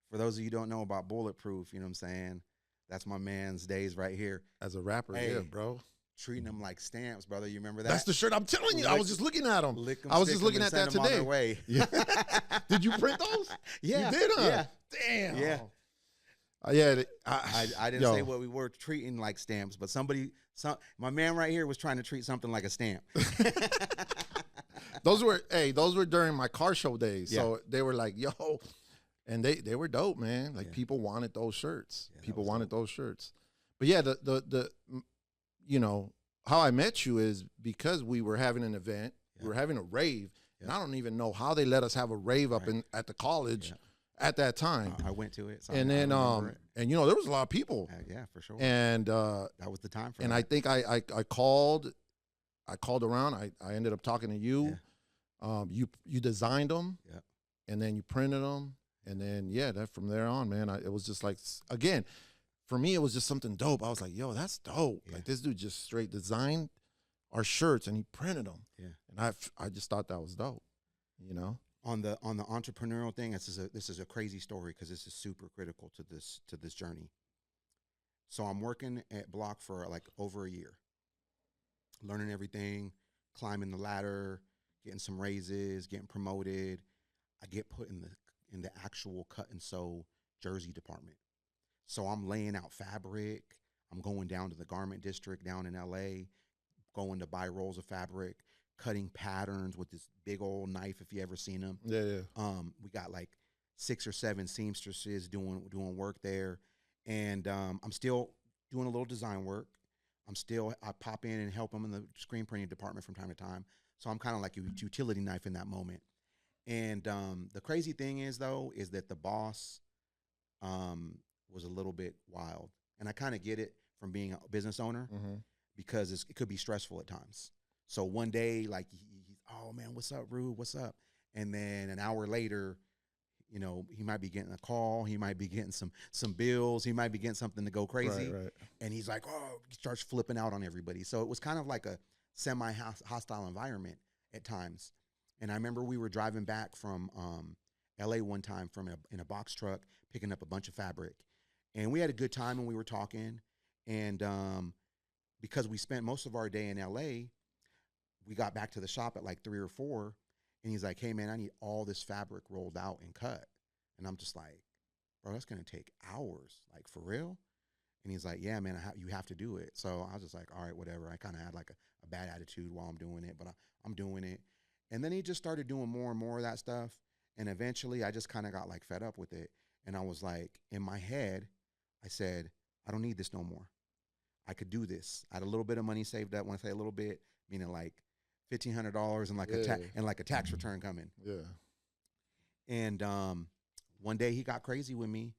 Speaker 3: For those of you who don't know about bulletproof, you know what I'm saying? That's my man's days right here.
Speaker 2: As a rapper, yeah, bro.
Speaker 3: Treating them like stamps, brother. You remember that?
Speaker 2: That's the shirt I'm telling you. I was just looking at them. I was just looking at that today.
Speaker 3: Way.
Speaker 2: Yeah. Did you print those?
Speaker 3: Yeah.
Speaker 2: You did, huh?
Speaker 3: Yeah.
Speaker 2: Damn.
Speaker 3: Yeah. I didn't say what we were treating like stamps, but my man right here was trying to treat something like a stamp.
Speaker 2: Those were during my car show days. Yeah. So they were like, yo, and they were dope, man. Like people wanted those shirts. Yeah, people wanted those shirts. But yeah, the you know, how I met you is because we were having an event. Yeah. We were having a rave. Yeah. And I don't even know how they let us have a rave up at the college at that time.
Speaker 3: I went to it. So
Speaker 2: and then and you know, there was a lot of people.
Speaker 3: Yeah, for sure.
Speaker 2: And
Speaker 3: that was the time for
Speaker 2: and
Speaker 3: that.
Speaker 2: I think I called around. I ended up talking to you. Yeah. You designed them.
Speaker 3: Yeah.
Speaker 2: and then you printed them, and then yeah, that from there on, man, it was just like, again, for me, it was just something dope. I was like, yo, that's dope.
Speaker 3: Yeah.
Speaker 2: Like this dude just straight designed our shirts and he printed them.
Speaker 3: Yeah.
Speaker 2: And I just thought that was dope, you know?
Speaker 3: On the entrepreneurial thing, this is a crazy story because this is super critical to this journey. So I'm working at Block for like over a year, learning everything, climbing the ladder, getting some raises, getting promoted. I get put in the actual cut and sew jersey department. So I'm laying out fabric. I'm going down to the garment district down in LA, going to buy rolls of fabric, cutting patterns with this big old knife, if you ever seen them.
Speaker 2: Yeah, yeah.
Speaker 3: We got like 6 or 7 seamstresses doing work there. And I'm still doing a little design work. I pop in and help them in the screen printing department from time to time. So I'm kind of like a utility knife in that moment. And the crazy thing is, though, is that the boss was a little bit wild. And I kind of get it from being a business owner because it could be stressful at times. So one day, like, he's, oh, man, what's up, Rube? What's up? And then an hour later, you know, he might be getting a call. He might be getting some bills. He might be getting something to go crazy.
Speaker 2: Right.
Speaker 3: And he's like, oh, he starts flipping out on everybody. So it was kind of like a semi-hostile environment at times. And I remember we were driving back from LA one time in a box truck, picking up a bunch of fabric. And we had a good time when we were talking. And because we spent most of our day in LA, we got back to the shop at like 3 or 4. And he's like, hey, man, I need all this fabric rolled out and cut. And I'm just like, bro, that's going to take hours. Like, for real? And he's like, yeah, man, you have to do it. So I was just like, all right, whatever. I kind of had like a bad attitude while I'm doing it, but I'm doing it. And then he just started doing more and more of that stuff. And eventually I just kind of got like fed up with it. And I was like, in my head, I said, I don't need this no more. I could do this. I had a little bit of money saved up. When I say a little bit, meaning like $1,500 and like a tax return coming.
Speaker 2: Yeah.
Speaker 3: And one day he got crazy with me,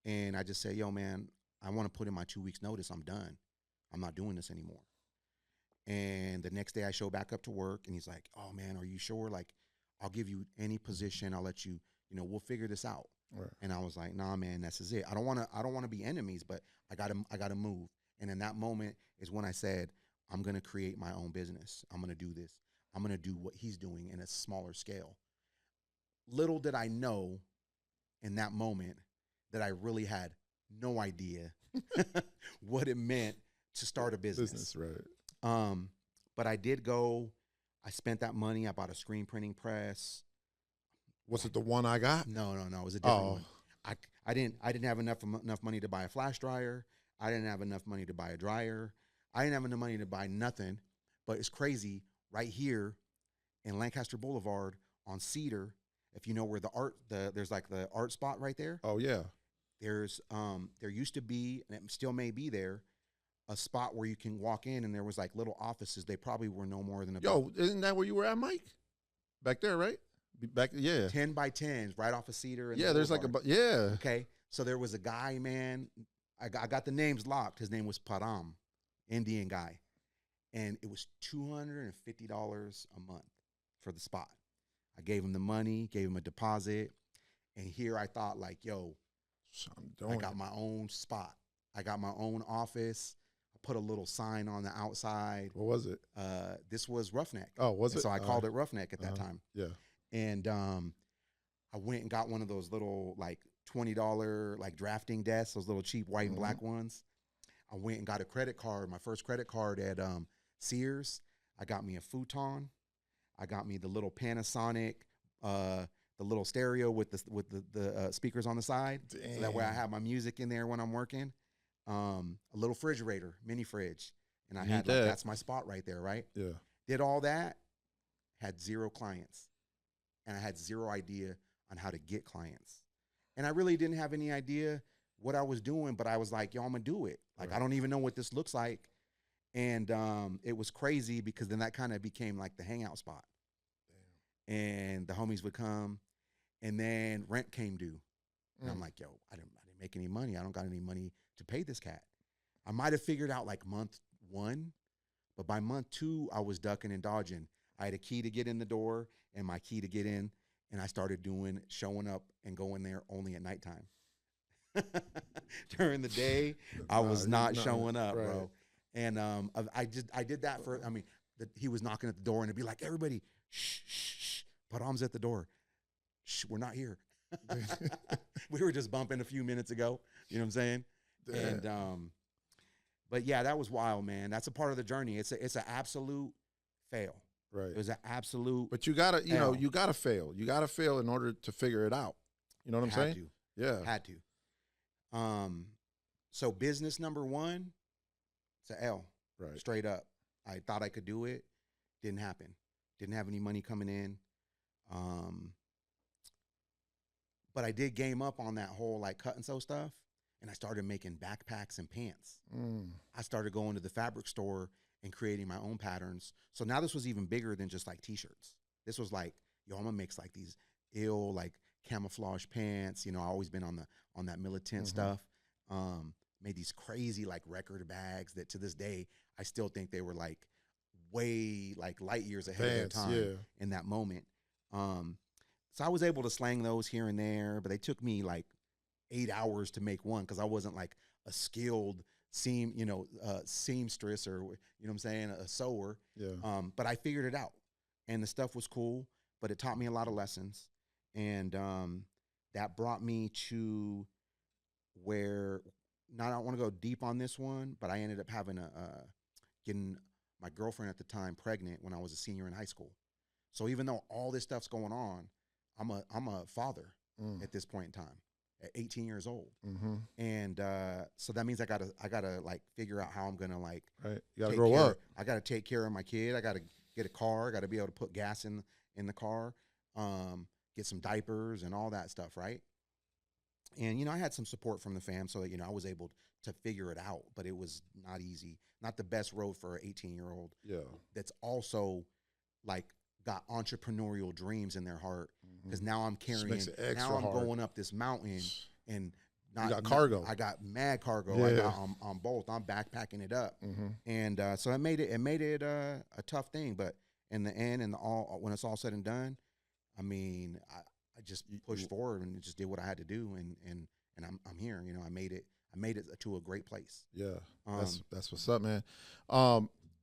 Speaker 3: and I just said, yo, man, I want to put in my 2 weeks notice. I'm done. I'm not doing this anymore. And the next day I show back up to work, and he's like, oh, man, are you sure? Like, I'll give you any position. I'll let you, we'll figure this out.
Speaker 2: Right.
Speaker 3: And I was like, nah, man, this is it. I don't want to be enemies, but I gotta move. And in that moment is when I said, I'm going to create my own business. I'm going to do this. I'm going to do what he's doing in a smaller scale. Little did I know in that moment that I really had no idea what it meant to start a business.
Speaker 2: Right.
Speaker 3: But I did go. I spent that money. I bought a screen printing press.
Speaker 2: Was it the one I got?
Speaker 3: No. It was a different one. I didn't have enough money to buy a flash dryer. I didn't have enough money to buy a dryer. I didn't have enough money to buy nothing. But it's crazy. Right here in Lancaster Boulevard on Cedar, if you know where there's like the art spot right there.
Speaker 2: Oh yeah.
Speaker 3: There used to be, and it still may be there, a spot where you can walk in, and there was like little offices. They probably were no more than
Speaker 2: Yo, isn't that where you were at, Mike? Back there, right? Yeah.
Speaker 3: 10 by 10s, right off of Cedar.
Speaker 2: Yeah, there's like yeah.
Speaker 3: Okay, so there was a guy, man. I got the names locked. His name was Param, Indian guy. And it was $250 a month for the spot. I gave him the money, gave him a deposit. And here I thought like, yo, I got my own spot. I got my own office. I put a little sign on the outside.
Speaker 2: What was it?
Speaker 3: This was RUFNEK.
Speaker 2: Oh, was it?
Speaker 3: So I called it RUFNEK at that time.
Speaker 2: Yeah.
Speaker 3: And I went and got one of those little like $20 like drafting desks, those little cheap white and black ones. I went and got a credit card, my first credit card at Sears. I got me a futon. I got me the little Panasonic, the little stereo with the speakers on the side. Damn. So that way I have my music in there when I'm working. A little refrigerator, mini fridge. And I had like, that's my spot right there, right?
Speaker 2: Yeah.
Speaker 3: Did all that, had 0 clients. And I had 0 idea on how to get clients. And I really didn't have any idea what I was doing, but I was like, yo, I'm gonna do it. Like, right. I don't even know what this looks like. And it was crazy because then that kind of became like the hangout spot. Damn. And the homies would come, and then rent came due. And I'm like, yo, I didn't make any money. I don't got any money to pay this cat. I might have figured out like month 1, but by month 2, I was ducking and dodging. I had a key to get in the door and my key to get in. and I started showing up and going there only at nighttime. During the day, I was not showing up,
Speaker 2: right.
Speaker 3: bro. And I did that for. I mean, he was knocking at the door, and it'd be like, everybody, shh, shh, shh. Padam's at the door. Shh, we're not here. We were just bumping a few minutes ago. You know what I'm saying? And but yeah, that was wild, man. That's a part of the journey. It's an absolute fail.
Speaker 2: Right.
Speaker 3: It was an absolute.
Speaker 2: But you gotta, you know, you gotta fail. You gotta fail in order to figure it out. You know what I'm saying? Yeah.
Speaker 3: Had to. So business number one, it's an L.
Speaker 2: Right.
Speaker 3: Straight up. I thought I could do it. Didn't happen. Didn't have any money coming in. But I did game up on that whole like cut and sew stuff. And I started making backpacks and pants. I started going to the fabric store and creating my own patterns. So now this was even bigger than just like t-shirts. This was like, yo, I'm gonna make like these ill like camouflage pants. You know, I always been on that militant stuff. Made these crazy like record bags that to this day I still think they were like way like light years ahead of their time in that moment. So I was able to slang those here and there, but they took me like 8 hours to make one because I wasn't like a skilled seamstress or, you know what I'm saying, a sewer.
Speaker 2: Yeah.
Speaker 3: But I figured it out, and the stuff was cool, but it taught me a lot of lessons. And that brought me to where, now I don't want to go deep on this one, but I ended up having getting my girlfriend at the time pregnant when I was a senior in high school. So even though all this stuff's going on, I'm a father at this point in time, at 18 years old. And so that means I gotta like figure out how I'm gonna like,
Speaker 2: right. You gotta grow up.
Speaker 3: I gotta take care of my kid. I gotta get a car. I gotta be able to put gas in the car, get some diapers and all that stuff, right? And, you know, I had some support from the fam so that, you know, I was able to figure it out, but it was not easy. Not the best road for an 18-year-old.
Speaker 2: Yeah.
Speaker 3: That's also like got entrepreneurial dreams in their heart. Because now I'm carrying, now I'm going up this mountain and
Speaker 2: you got cargo.
Speaker 3: I got mad cargo.
Speaker 2: Yeah.
Speaker 3: I got on both. I'm backpacking it up. And so it made it a tough thing. But in the end, and when it's all said and done, I mean, I just pushed forward and just did what I had to do, and I'm here. You know, I made it to a great place.
Speaker 2: Yeah, that's what's up, man.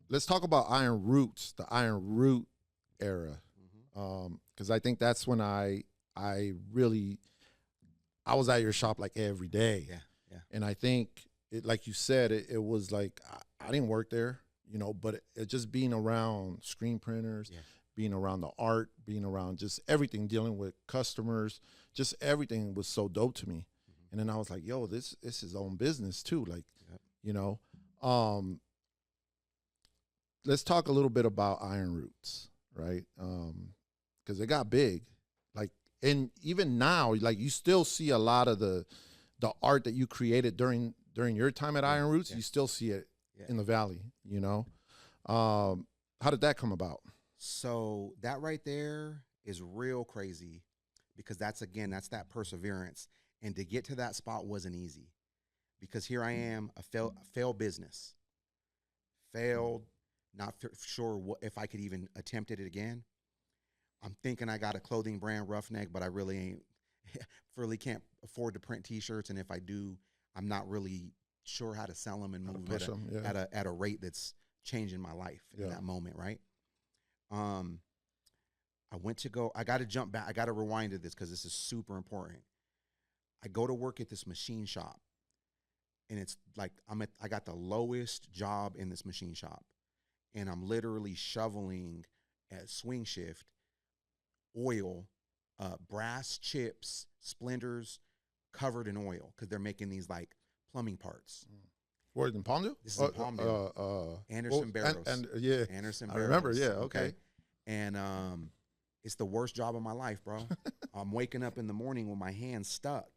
Speaker 2: Let's talk about Iron Roots, the Iron Root era, because I think that's when I was at your shop like every day.
Speaker 3: Yeah.
Speaker 2: And I think it, like you said, it was like I didn't work there, you know, but it just being around screen printers. Yeah. Being around the art, being around just everything, dealing with customers, just everything was so dope to me. And then I was like, yo, this is his own business too. Like, you know, let's talk a little bit about Iron Roots, right? Because it got big. Like, and even now, like you still see a lot of the art that you created during your time at Iron Roots. You still see it in the Valley, you know? How did that come about?
Speaker 3: So that right there is real crazy because that's that perseverance. And to get to that spot wasn't easy because here I am, a failed business, failed, not sure if I could even attempt it again. I'm thinking I got a clothing brand, RUFNEK, but I really can't afford to print T-shirts. And if I do, I'm not really sure how to sell them and move at a rate that's changing my life in that moment, right? I got to jump back. I got to rewind to this because this is super important. I go to work at this machine shop, and it's like I got the lowest job in this machine shop, and I'm literally shoveling at swing shift oil, brass chips, splinters covered in oil because they're making these like plumbing parts.
Speaker 2: Where in Palmdale?
Speaker 3: This is in Palmdale. Anderson Barrows. Anderson Barrows.
Speaker 2: I remember, okay.
Speaker 3: And it's the worst job of my life, bro. I'm waking up in the morning with my hands stuck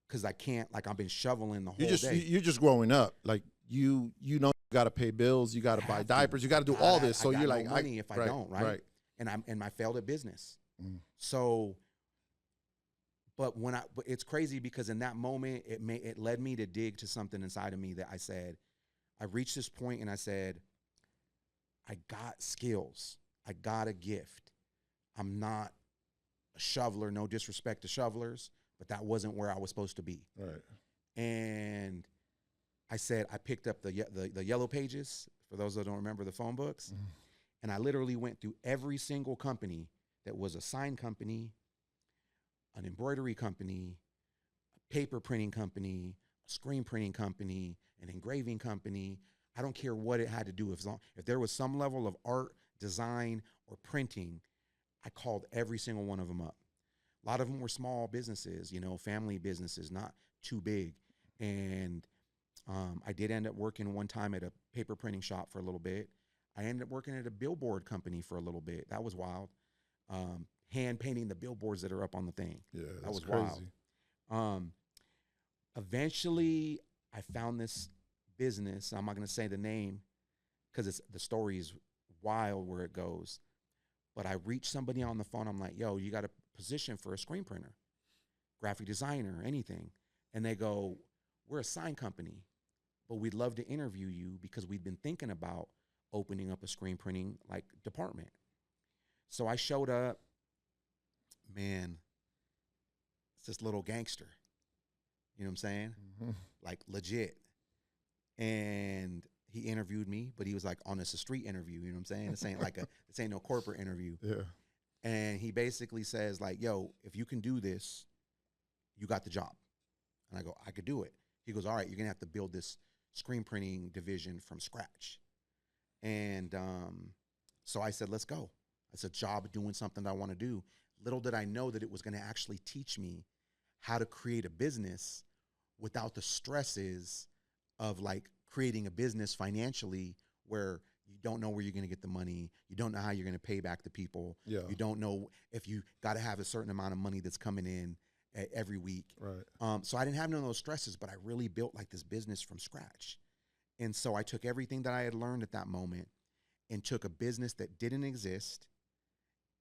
Speaker 3: because I can't, like I've been shoveling the whole day.
Speaker 2: You're just growing up. Like you know you got to pay bills, you got to buy diapers, you got to do all this. So you're like,
Speaker 3: no money if I don't, right? And I failed at business. So, but it's crazy because in that moment it led me to dig to something inside of me that I said, I reached this point and I said, I got skills, I got a gift. I'm not a shoveler, no disrespect to shovelers, but that wasn't where I was supposed to be.
Speaker 2: Right.
Speaker 3: And I said, I picked up the yellow pages, for those that don't remember the phone books. And I literally went through every single company that was a sign company, an embroidery company, a paper printing company, a screen printing company, an engraving company. I don't care what it had to do. If there was some level of art, design, or printing, I called every single one of them up. A lot of them were small businesses, you know, family businesses, not too big. And I did end up working one time at a paper printing shop for a little bit. I ended up working at a billboard company for a little bit. That was wild. Hand painting the billboards that are up on the thing.
Speaker 2: Yeah,
Speaker 3: that was
Speaker 2: crazy.
Speaker 3: wild. Eventually, I found this business. I'm not going to say the name because the story is wild where it goes. But I reached somebody on the phone. I'm like, yo, you got a position for a screen printer, graphic designer, anything. And they go, we're a sign company, but we'd love to interview you because we've been thinking about opening up a screen printing like department. So I showed up, man, it's this little gangster. You know what I'm saying? Like legit. And he interviewed me, but he was like on a street interview. You know what I'm saying? This ain't this ain't no corporate interview.
Speaker 2: Yeah.
Speaker 3: And he basically says like, yo, if you can do this, you got the job. And I go, I could do it. He goes, all right, you're going to have to build this screen printing division from scratch. And so I said, let's go. It's a job doing something that I want to do. Little did I know that it was going to actually teach me how to create a business without the stresses of like creating a business financially where you don't know where you're going to get the money. You don't know how you're going to pay back the people.
Speaker 2: Yeah.
Speaker 3: You don't know if you got to have a certain amount of money that's coming in every week.
Speaker 2: Right.
Speaker 3: So I didn't have none of those stresses, but I really built like this business from scratch. And so I took everything that I had learned at that moment and took a business that didn't exist.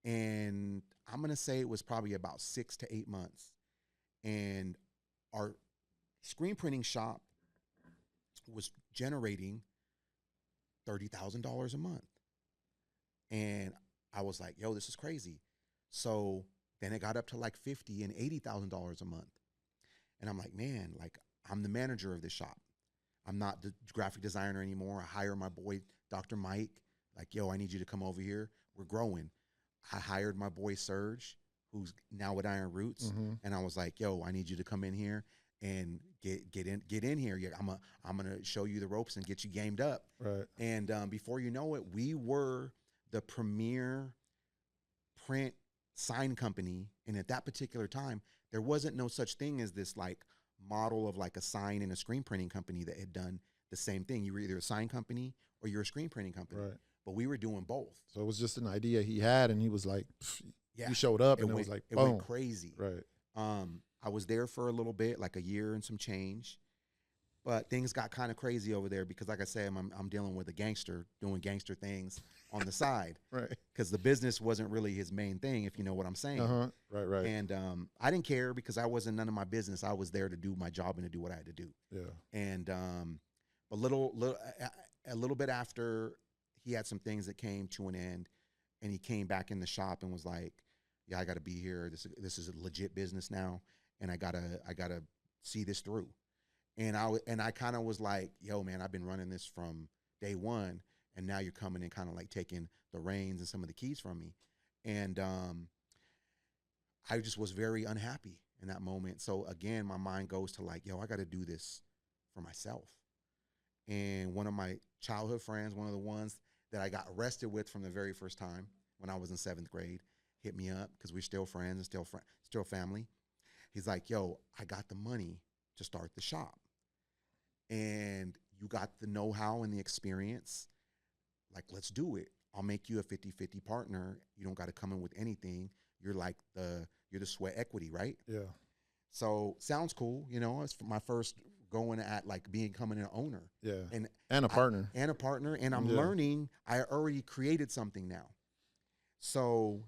Speaker 3: And I'm going to say it was probably about 6 to 8 months. And our screen printing shop was generating $30,000 a month. And I was like, yo, this is crazy. So then it got up to like $50,000 and $80,000 a month. And I'm like, man, like I'm the manager of this shop. I'm not the graphic designer anymore. I hire my boy, Dr. Mike, like, yo, I need you to come over here. We're growing. I hired my boy Serge, who's now with Iron Roots. And I was like, yo, I need you to come in here and get in here. Yeah, I'm gonna show you the ropes and get you gamed up.
Speaker 2: Right.
Speaker 3: And before you know it, we were the premier print sign company. And at that particular time, there wasn't no such thing as this like model of like a sign and a screen printing company that had done the same thing. You were either a sign company or you're a screen printing company. Right. But we were doing both.
Speaker 2: So it was just an idea he had, and he was like,
Speaker 3: yeah,
Speaker 2: he showed up, and it was like, boom.
Speaker 3: It went crazy.
Speaker 2: Right.
Speaker 3: I was there for a little bit, like a year and some change. But things got kind of crazy over there because, like I said, I'm dealing with a gangster doing gangster things on the side.
Speaker 2: Right.
Speaker 3: Because the business wasn't really his main thing, if you know what I'm saying.
Speaker 2: Right.
Speaker 3: And I didn't care because I wasn't none of my business. I was there to do my job and to do what I had to do.
Speaker 2: Yeah.
Speaker 3: And a little bit after, he had some things that came to an end, and he came back in the shop and was like, yeah, I got to be here. This is a legit business now, and I gotta see this through. And I kind of was like, yo, man, I've been running this from day one, and now you're coming and kind of like taking the reins and some of the keys from me. And I just was very unhappy in that moment. So again, my mind goes to like, yo, I got to do this for myself. And one of my childhood friends, one of the ones that I got arrested with from the very first time when I was in 7th grade, hit me up because we're still friends and still family. He's like, yo, I got the money to start the shop. And you got the know-how and the experience. Like, let's do it. I'll make you a 50-50 partner. You don't got to come in with anything. You're like you're the sweat equity, right?
Speaker 2: Yeah.
Speaker 3: So sounds cool. You know, it's my first going at like becoming an owner.
Speaker 2: Yeah.
Speaker 3: And
Speaker 2: a partner.
Speaker 3: And I'm learning. I already created something now. So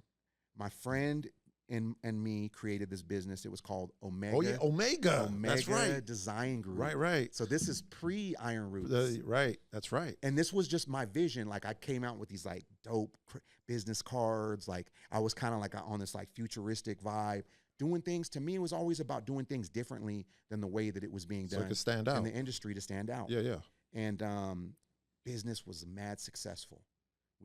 Speaker 3: my friend and me created this business. It was called Omega.
Speaker 2: Oh yeah, Omega.
Speaker 3: Omega
Speaker 2: That's right.
Speaker 3: Design Group.
Speaker 2: Right.
Speaker 3: So this is pre-Iron Roots.
Speaker 2: Right. That's right.
Speaker 3: And this was just my vision. Like I came out with these like dope business cards. Like I was kind of like on this like futuristic vibe. Doing things, to me, it was always about doing things differently than the way that it was being done.
Speaker 2: So it could stand out.
Speaker 3: In the industry to stand out.
Speaker 2: Yeah.
Speaker 3: And business was mad successful.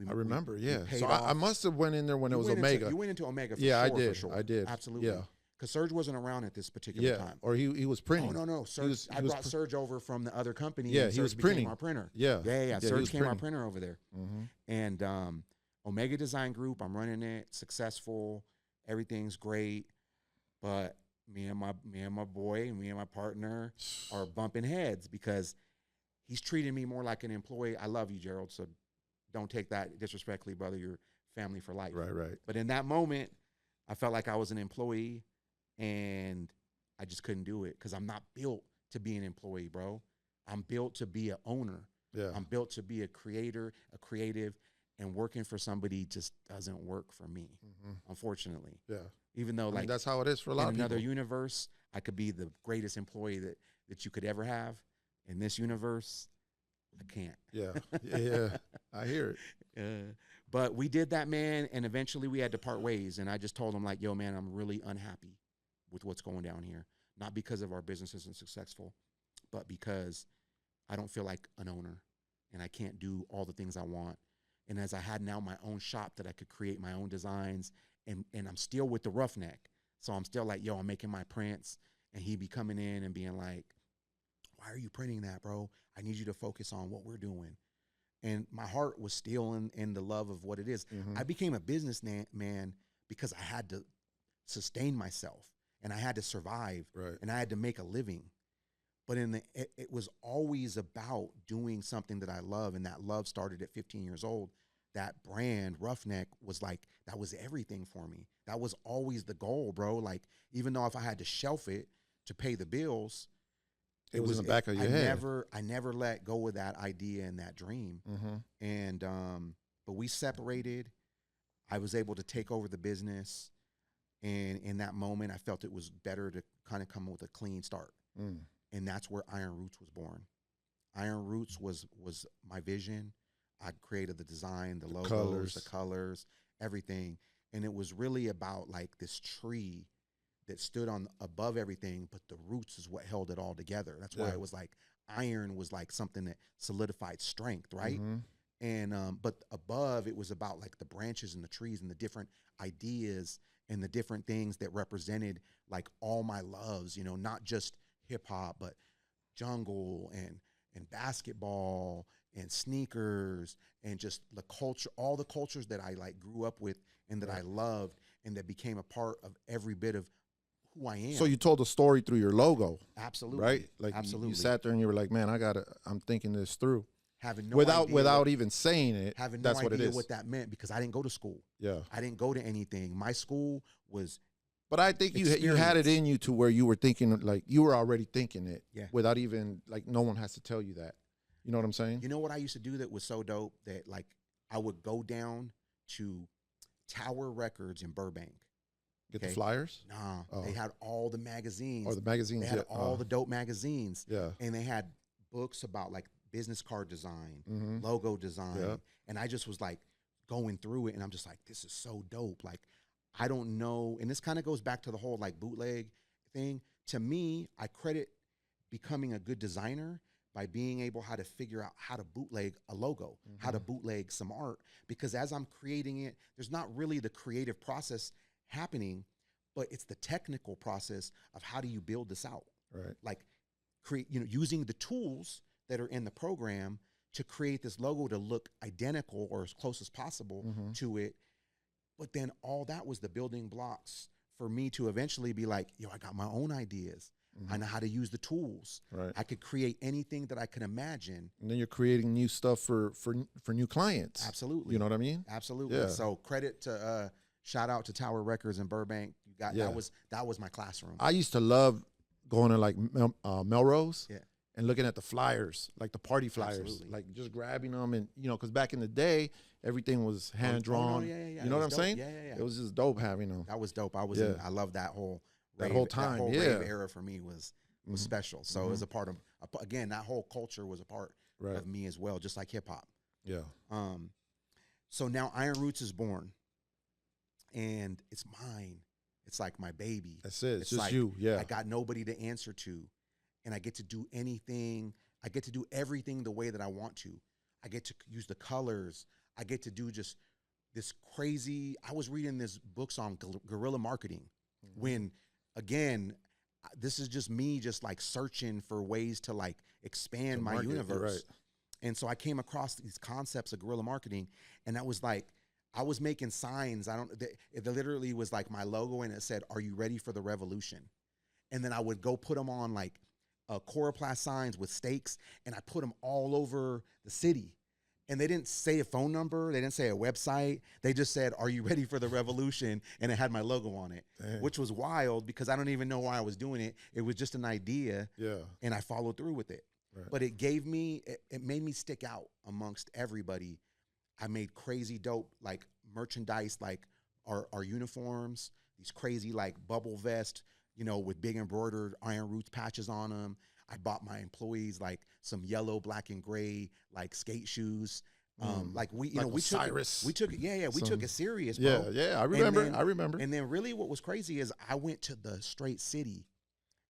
Speaker 2: I remember,
Speaker 3: we paid
Speaker 2: so
Speaker 3: off.
Speaker 2: I must have went in there when it was Omega.
Speaker 3: You went into Omega for
Speaker 2: yeah,
Speaker 3: sure.
Speaker 2: I did.
Speaker 3: For sure.
Speaker 2: I did.
Speaker 3: Absolutely.
Speaker 2: Yeah.
Speaker 3: Because Serge wasn't around at this particular time.
Speaker 2: Or he was printing.
Speaker 3: Oh, no. Serge, I brought Serge over from the other company.
Speaker 2: Yeah,
Speaker 3: and
Speaker 2: he was
Speaker 3: became
Speaker 2: printing.
Speaker 3: our printer.
Speaker 2: Yeah.
Speaker 3: Serge became our printer over there.
Speaker 2: Mm-hmm.
Speaker 3: And Omega Design Group, I'm running it, successful. Everything's great. But me and my partner are bumping heads because he's treating me more like an employee. I love you, Gerald, so don't take that disrespectfully, brother. You're family for life.
Speaker 2: Right.
Speaker 3: But in that moment, I felt like I was an employee, and I just couldn't do it because I'm not built to be an employee, bro. I'm built to be an owner.
Speaker 2: Yeah.
Speaker 3: I'm built to be a creator, a creative, and working for somebody just doesn't work for me, unfortunately.
Speaker 2: Yeah.
Speaker 3: Even though, like,
Speaker 2: that's how it is for a lot of people.
Speaker 3: In another universe, I could be the greatest employee that you could ever have. In this universe, I can't.
Speaker 2: Yeah. I hear it.
Speaker 3: But we did that, man, and eventually we had to part ways. And I just told him, like, yo, man, I'm really unhappy with what's going down here. Not because of our business isn't successful, but because I don't feel like an owner, and I can't do all the things I want. And as I had now my own shop that I could create my own designs, and I'm still with the RUFNEK. So I'm still like, yo, I'm making my prints, and he be coming in and being like, why are you printing that, bro? I need you to focus on what we're doing. And my heart was still in the love of what it is. I became a businessman because I had to sustain myself, and I had to survive, and I had to make a living. But it was always about doing something that I love, and that love started at 15 years old. That brand, RUFNEK, was like, that was everything for me. That was always the goal, bro. Like, even though if I had to shelf it to pay the bills,
Speaker 2: it was in the back of your head.
Speaker 3: I never let go of that idea and that dream. And but we separated. I was able to take over the business, and in that moment, I felt it was better to kind of come with a clean start. And that's where Iron Roots was born. Iron Roots was my vision. I created the design, the logos, the colors, everything. And it was really about like this tree that stood on above everything, but the roots is what held it all together. That's why it was like iron was like something that solidified strength, right? And but above it was about like the branches and the trees and the different ideas and the different things that represented like all my loves, you know, not just hip hop, but jungle and basketball and sneakers and just the culture, all the cultures that I like grew up with and that I loved and that became a part of every bit of who I am.
Speaker 2: So you told a story through your logo.
Speaker 3: Absolutely.
Speaker 2: Right? Like
Speaker 3: absolutely.
Speaker 2: You sat there and you were like, man, I'm thinking this through.
Speaker 3: Having no
Speaker 2: without even saying it.
Speaker 3: Having no
Speaker 2: that's
Speaker 3: idea
Speaker 2: what it is.
Speaker 3: what that meant because I didn't go to school.
Speaker 2: Yeah.
Speaker 3: I didn't go to anything. My school was
Speaker 2: But I think you had it in you to where you were thinking, like, you were already thinking it without even, like, no one has to tell you that. You know what I'm saying?
Speaker 3: You know what I used to do that was so dope that, like, I would go down to Tower Records in Burbank.
Speaker 2: Get the flyers?
Speaker 3: Nah, they had all the magazines.
Speaker 2: Oh, the magazines.
Speaker 3: They had all the dope magazines.
Speaker 2: Yeah.
Speaker 3: And they had books about, like, business card design, logo design. And I just was, like, going through it, and I'm just like, this is so dope. Like, I don't know, and this kind of goes back to the whole like bootleg thing. To me, I credit becoming a good designer by being able how to figure out how to bootleg a logo, how to bootleg some art. Because as I'm creating it, there's not really the creative process happening, but it's the technical process of how do you build this out.
Speaker 2: Right.
Speaker 3: Like using the tools that are in the program to create this logo to look identical or as close as possible to it. But then all that was the building blocks for me to eventually be like, yo, I got my own ideas. I know how to use the tools. Right. I could create anything that I can imagine.
Speaker 2: And then you're creating new stuff for new clients.
Speaker 3: Absolutely.
Speaker 2: You know what I mean?
Speaker 3: Absolutely.
Speaker 2: Yeah.
Speaker 3: So credit to shout out to Tower Records in Burbank. That was my classroom.
Speaker 2: I used to love going to like Melrose.
Speaker 3: Yeah.
Speaker 2: and looking at the flyers, like the party flyers,
Speaker 3: Absolutely.
Speaker 2: like just grabbing them, and because back in the day, everything was hand drawn.
Speaker 3: Yeah.
Speaker 2: You know what I'm
Speaker 3: dope.
Speaker 2: saying?
Speaker 3: Yeah.
Speaker 2: It was just dope having them.
Speaker 3: That was dope. I love that whole
Speaker 2: That
Speaker 3: rave,
Speaker 2: whole time,
Speaker 3: that whole
Speaker 2: yeah.
Speaker 3: rave era for me was
Speaker 2: Mhm.
Speaker 3: special. So it was a part of, again, that whole culture was a part
Speaker 2: Right.
Speaker 3: of me as well, just like hip hop.
Speaker 2: Yeah.
Speaker 3: So now Iron Roots is born, and it's mine. It's like my baby.
Speaker 2: That's it. It's just
Speaker 3: like
Speaker 2: you. Yeah.
Speaker 3: I got nobody to answer to, and I get to do anything. I get to do everything the way that I want to. I get to use the colors. I get to do just this crazy. I was reading this books on guerrilla marketing when, again, this is just me just like searching for ways to like expand my universe.
Speaker 2: Right.
Speaker 3: And so I came across these concepts of guerrilla marketing, and that was like, I was making signs. It literally was like my logo, and it said, "Are you ready for the revolution?" And then I would go put them on like Coroplast signs with stakes, and I put them all over the city. And they didn't say a phone number. They didn't say a website. They just said, "Are you ready for the revolution?" And it had my logo on it, which was wild because I don't even know why I was doing it. It was just an idea.
Speaker 2: Yeah.
Speaker 3: And I followed through with it.
Speaker 2: Right.
Speaker 3: But it made me stick out amongst everybody. I made crazy dope like merchandise, like our uniforms, these crazy like bubble vest, with big embroidered Iron Roots patches on them. I bought my employees like some yellow, black, and gray like skate shoes. Like we took it serious, bro.
Speaker 2: Yeah. I remember.
Speaker 3: And then really what was crazy is I went to the straight city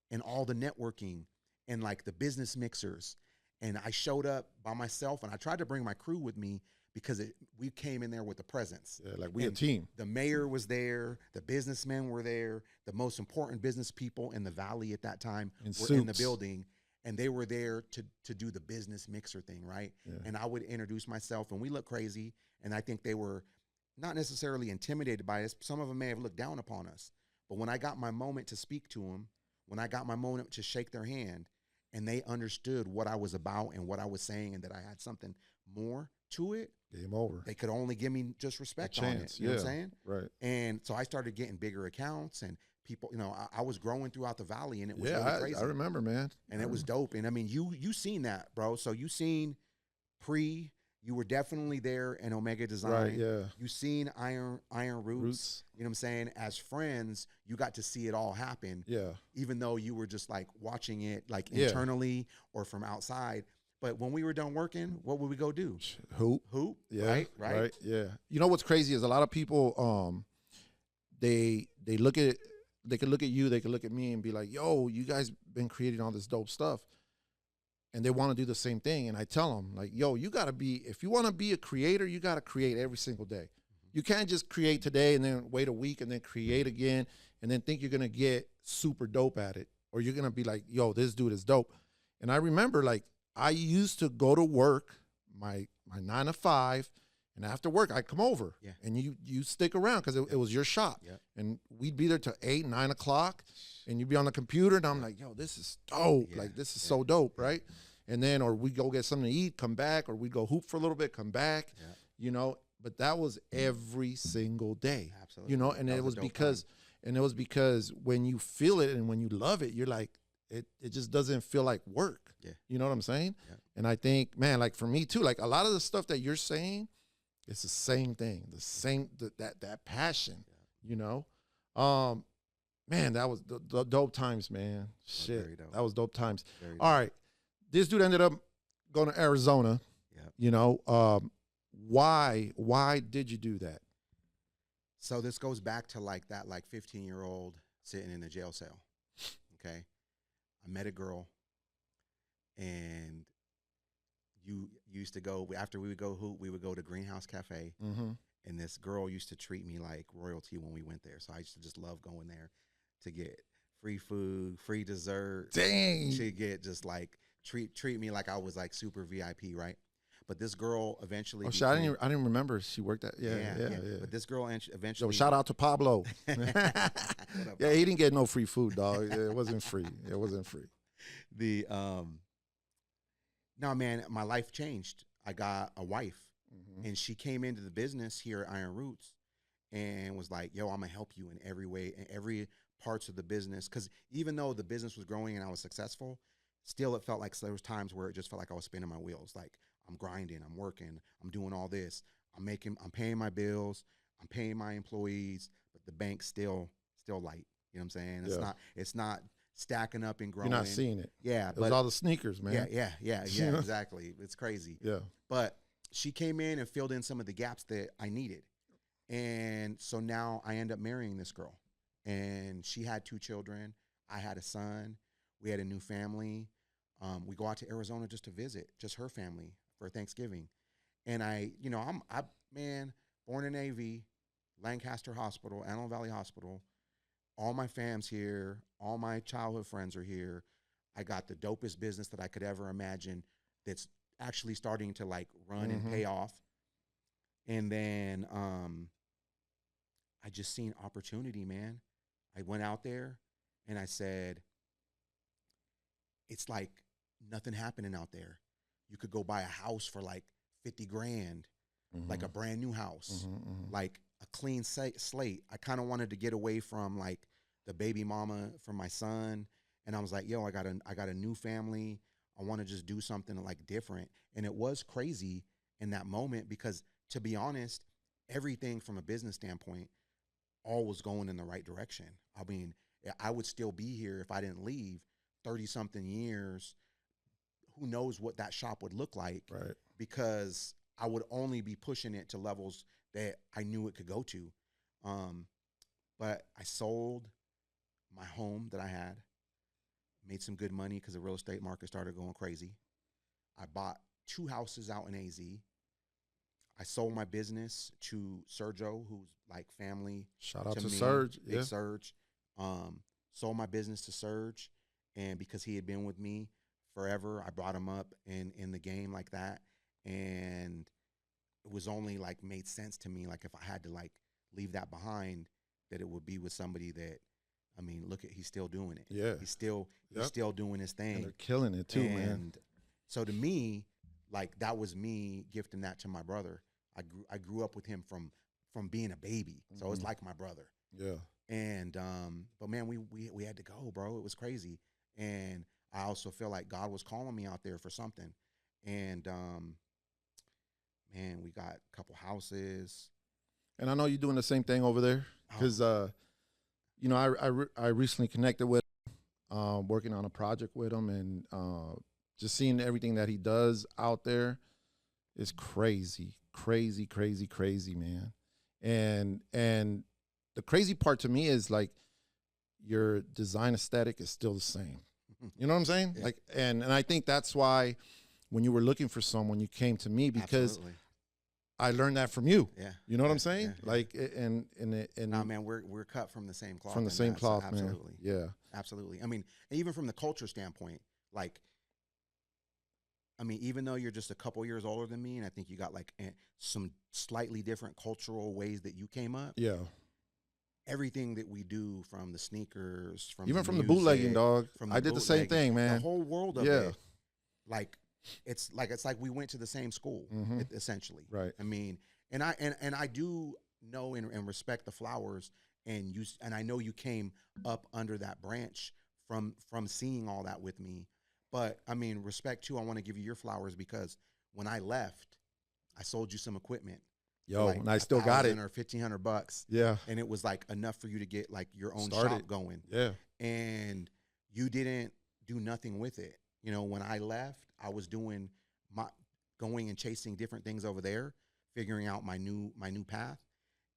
Speaker 3: and all the networking and like the business mixers. And I showed up by myself, and I tried to bring my crew with me because we came in there with a presence.
Speaker 2: Yeah, like we a team.
Speaker 3: The mayor was there, the businessmen were there, the most important business people in the valley at that time were in the building, and they were there to do the business mixer thing, right?
Speaker 2: Yeah.
Speaker 3: And I would introduce myself, and we looked crazy, and I think they were not necessarily intimidated by us. Some of them may have looked down upon us. But when I got my moment to speak to them, when I got my moment to shake their hand, and they understood what I was about and what I was saying, and that I had something more to it,
Speaker 2: game over.
Speaker 3: they could only give me just respect on it. You know what I'm saying?
Speaker 2: Right.
Speaker 3: And so I started getting bigger accounts, and people, I was growing throughout the valley, and it was really crazy.
Speaker 2: I remember, man.
Speaker 3: And it was dope. And I mean, you seen that, bro. So you seen you were definitely there in Omega Design.
Speaker 2: Right, yeah.
Speaker 3: You seen Iron Roots. You know what I'm saying? As friends, you got to see it all happen.
Speaker 2: Yeah.
Speaker 3: Even though you were just like watching it like internally or from outside. But when we were done working, what would we go do?
Speaker 2: Hoop.
Speaker 3: Yeah. Right.
Speaker 2: Yeah. You know what's crazy is a lot of people they look at they could look at you, they could look at me and be like, "Yo, you guys been creating all this dope stuff." And they want to do the same thing. And I tell them, like, "Yo, you got to be, if you want to be a creator, you got to create every single day. You can't just create today and then wait a week and then create again and then think you're going to get super dope at it. Or you're going to be like, yo, this dude is dope." And I remember, like, I used to go to work, my 9 to 5, and after work, I'd come over.
Speaker 3: Yeah.
Speaker 2: And you stick around because it was your shop.
Speaker 3: Yeah.
Speaker 2: And we'd be there till 8, 9 o'clock, and you'd be on the computer, and I'm like, yo, this is dope.
Speaker 3: Yeah.
Speaker 2: Like, this is so dope, right? And then, or we go get something to eat, come back, or we go hoop for a little bit, come back, but that was every single day.
Speaker 3: Absolutely.
Speaker 2: And it was because when you feel it and when you love it, you're like, it just doesn't feel like work.
Speaker 3: Yeah.
Speaker 2: You know what I'm saying?
Speaker 3: Yeah.
Speaker 2: And I think, man, like for me too, like a lot of the stuff that you're saying, it's the same thing, that passion, man, that was the dope times, man. Shit, that was dope times. All right. This dude ended up going to Arizona.
Speaker 3: Yeah.
Speaker 2: Why did you do that?
Speaker 3: So this goes back to like that 15-year-old sitting in a jail cell. Okay. I met a girl, and you used to go, after we would go hoop, we would go to Greenhouse Cafe.
Speaker 2: Mm-hmm.
Speaker 3: And this girl used to treat me like royalty when we went there. So I used to just love going there to get free food, free dessert.
Speaker 2: Dang.
Speaker 3: She'd get just like treat me like I was like super VIP, right? But this girl eventually.
Speaker 2: Oh, shit, I didn't remember she worked at. Yeah.
Speaker 3: But this girl eventually.
Speaker 2: Yo, shout out to Pablo. Yeah, he didn't get no free food, dog. It wasn't free. It wasn't free.
Speaker 3: No, man, my life changed. I got a wife,
Speaker 2: Mm-hmm.
Speaker 3: and she came into the business here at Iron Roots, and was like, "Yo, I'm gonna help you in every way, in every parts of the business." Because even though the business was growing and I was successful, still it felt like, so there was times where it just felt like I was spinning my wheels. Like, I'm grinding, I'm working, I'm doing all this, I'm paying my bills, I'm paying my employees, but the bank's still light. You know what I'm saying? It's not stacking up and growing.
Speaker 2: You're not seeing it.
Speaker 3: Yeah,
Speaker 2: it was all the sneakers, man.
Speaker 3: Yeah, exactly. It's crazy.
Speaker 2: Yeah.
Speaker 3: But she came in and filled in some of the gaps that I needed. And so now I end up marrying this girl. And she had 2 children. I had a son. We had a new family. We go out to Arizona just to visit, just her family for Thanksgiving. And man, born in AV, Lancaster Hospital, Antelope Valley Hospital. All my fam's here. All my childhood friends are here. I got the dopest business that I could ever imagine that's actually starting to like run and pay off. And then I just seen opportunity, man. I went out there and I said, it's like nothing happening out there. You could go buy a house for like 50 grand, like a brand new house, like a clean slate. I kind of wanted to get away from like the baby mama from my son. And I was like, yo, I got a new family. I want to just do something like different. And it was crazy in that moment because, to be honest, everything from a business standpoint, all was going in the right direction. I mean, I would still be here if I didn't leave 30-something years. Who knows what that shop would look like?
Speaker 2: Right.
Speaker 3: Because I would only be pushing it to levels that I knew it could go to. But I sold my home that I had, made some good money because the real estate market started going crazy. I bought 2 houses out in AZ. I sold my business to Sergio, who's like family.
Speaker 2: Shout out to
Speaker 3: me,
Speaker 2: Serge.
Speaker 3: Big
Speaker 2: Yeah.
Speaker 3: Serge. Sold my business to Serge. And because he had been with me forever, I brought him up in the game like that. And it was only like made sense to me, like if I had to like leave that behind, that it would be with somebody that, I mean, look at, he's still doing it.
Speaker 2: Yeah.
Speaker 3: He's still doing his thing.
Speaker 2: And they're killing it too,
Speaker 3: and
Speaker 2: man.
Speaker 3: So to me, like that was me gifting that to my brother. I grew up with him from being a baby. So it's like my brother.
Speaker 2: Yeah.
Speaker 3: And but man, we had to go, bro. It was crazy. And I also feel like God was calling me out there for something. And man, we got a couple houses.
Speaker 2: And I know you're doing the same thing over there because, you know, I recently connected with him, working on a project with him, and just seeing everything that he does out there is crazy, man. And the crazy part to me is like your design aesthetic is still the same. You know what I'm saying?
Speaker 3: Yeah.
Speaker 2: Like, and I think that's why when you were looking for someone, you came to me because
Speaker 3: Absolutely.
Speaker 2: I learned that from you.
Speaker 3: Yeah.
Speaker 2: You know what I'm saying?
Speaker 3: Yeah.
Speaker 2: Like, and
Speaker 3: nah, man, we're cut from the same cloth.
Speaker 2: from the same cloth, man.
Speaker 3: Absolutely.
Speaker 2: Yeah.
Speaker 3: Absolutely. I mean, even from the culture standpoint, like, I mean, even though you're just a couple years older than me, and I think you got like some slightly different cultural ways that you came up.
Speaker 2: Yeah.
Speaker 3: Everything that we do, from the sneakers, from
Speaker 2: Even from the
Speaker 3: music,
Speaker 2: bootlegging, dog.
Speaker 3: from
Speaker 2: I did the same
Speaker 3: bootlegging,
Speaker 2: thing, man.
Speaker 3: The whole world of
Speaker 2: Yeah.
Speaker 3: it, like it's like we went to the same school, essentially.
Speaker 2: Right.
Speaker 3: I mean, and I do know and respect the Flowers, and I know you came up under that branch from seeing all that with me. But I mean, respect too. I want to give you your flowers because when I left, I sold you some equipment.
Speaker 2: Yo,
Speaker 3: like
Speaker 2: and I still got it.
Speaker 3: Or $1,500.
Speaker 2: Yeah.
Speaker 3: And it was like enough for you to get like your own
Speaker 2: Started.
Speaker 3: shop going.
Speaker 2: Yeah.
Speaker 3: And you didn't do nothing with it. You know, when I left, I was going and chasing different things over there, figuring out my new path.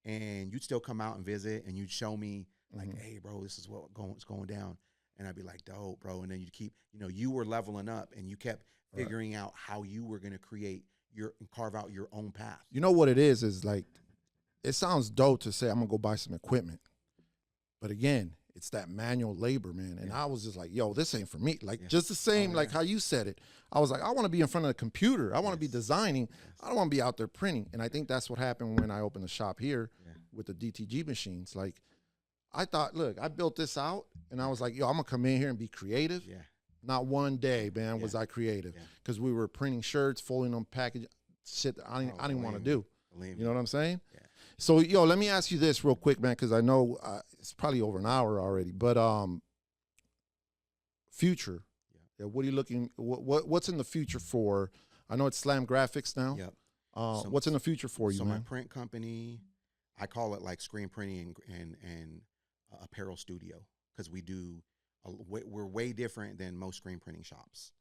Speaker 3: And you'd still come out and visit, and you'd show me like, hey, bro, this is what's going down. And I'd be like, dope, bro. And then you'd keep, you know, you were leveling up, and you kept figuring out how you were going to carve out your own path.
Speaker 2: You know what it is like, it sounds dope to say I'm gonna go buy some equipment, but again, it's that manual labor, man. And I was just like, yo, this ain't for me. Like just the same, like how you said it. I was like, I want to be in front of the computer. I want to be designing. I don't want to be out there printing. And I think that's what happened when I opened the shop here with the DTG machines. Like, I thought, look, I built this out, and I was like, yo, I'm gonna come in here and be creative. Yeah. Not one day, man, was I creative, because we were printing shirts, folding them, packaging shit that I didn't want to do. You know what I'm saying? Yeah. So, yo, let me ask you this real quick, man, because I know it's probably over an hour already. But future, Yeah. What are you looking? What's in the future for? I know it's SLAM Grafix now.
Speaker 3: Yep.
Speaker 2: What's in the future for you,
Speaker 3: So
Speaker 2: man?
Speaker 3: my print company, I call it like screen printing and apparel studio, because we're way different than most screen printing shops.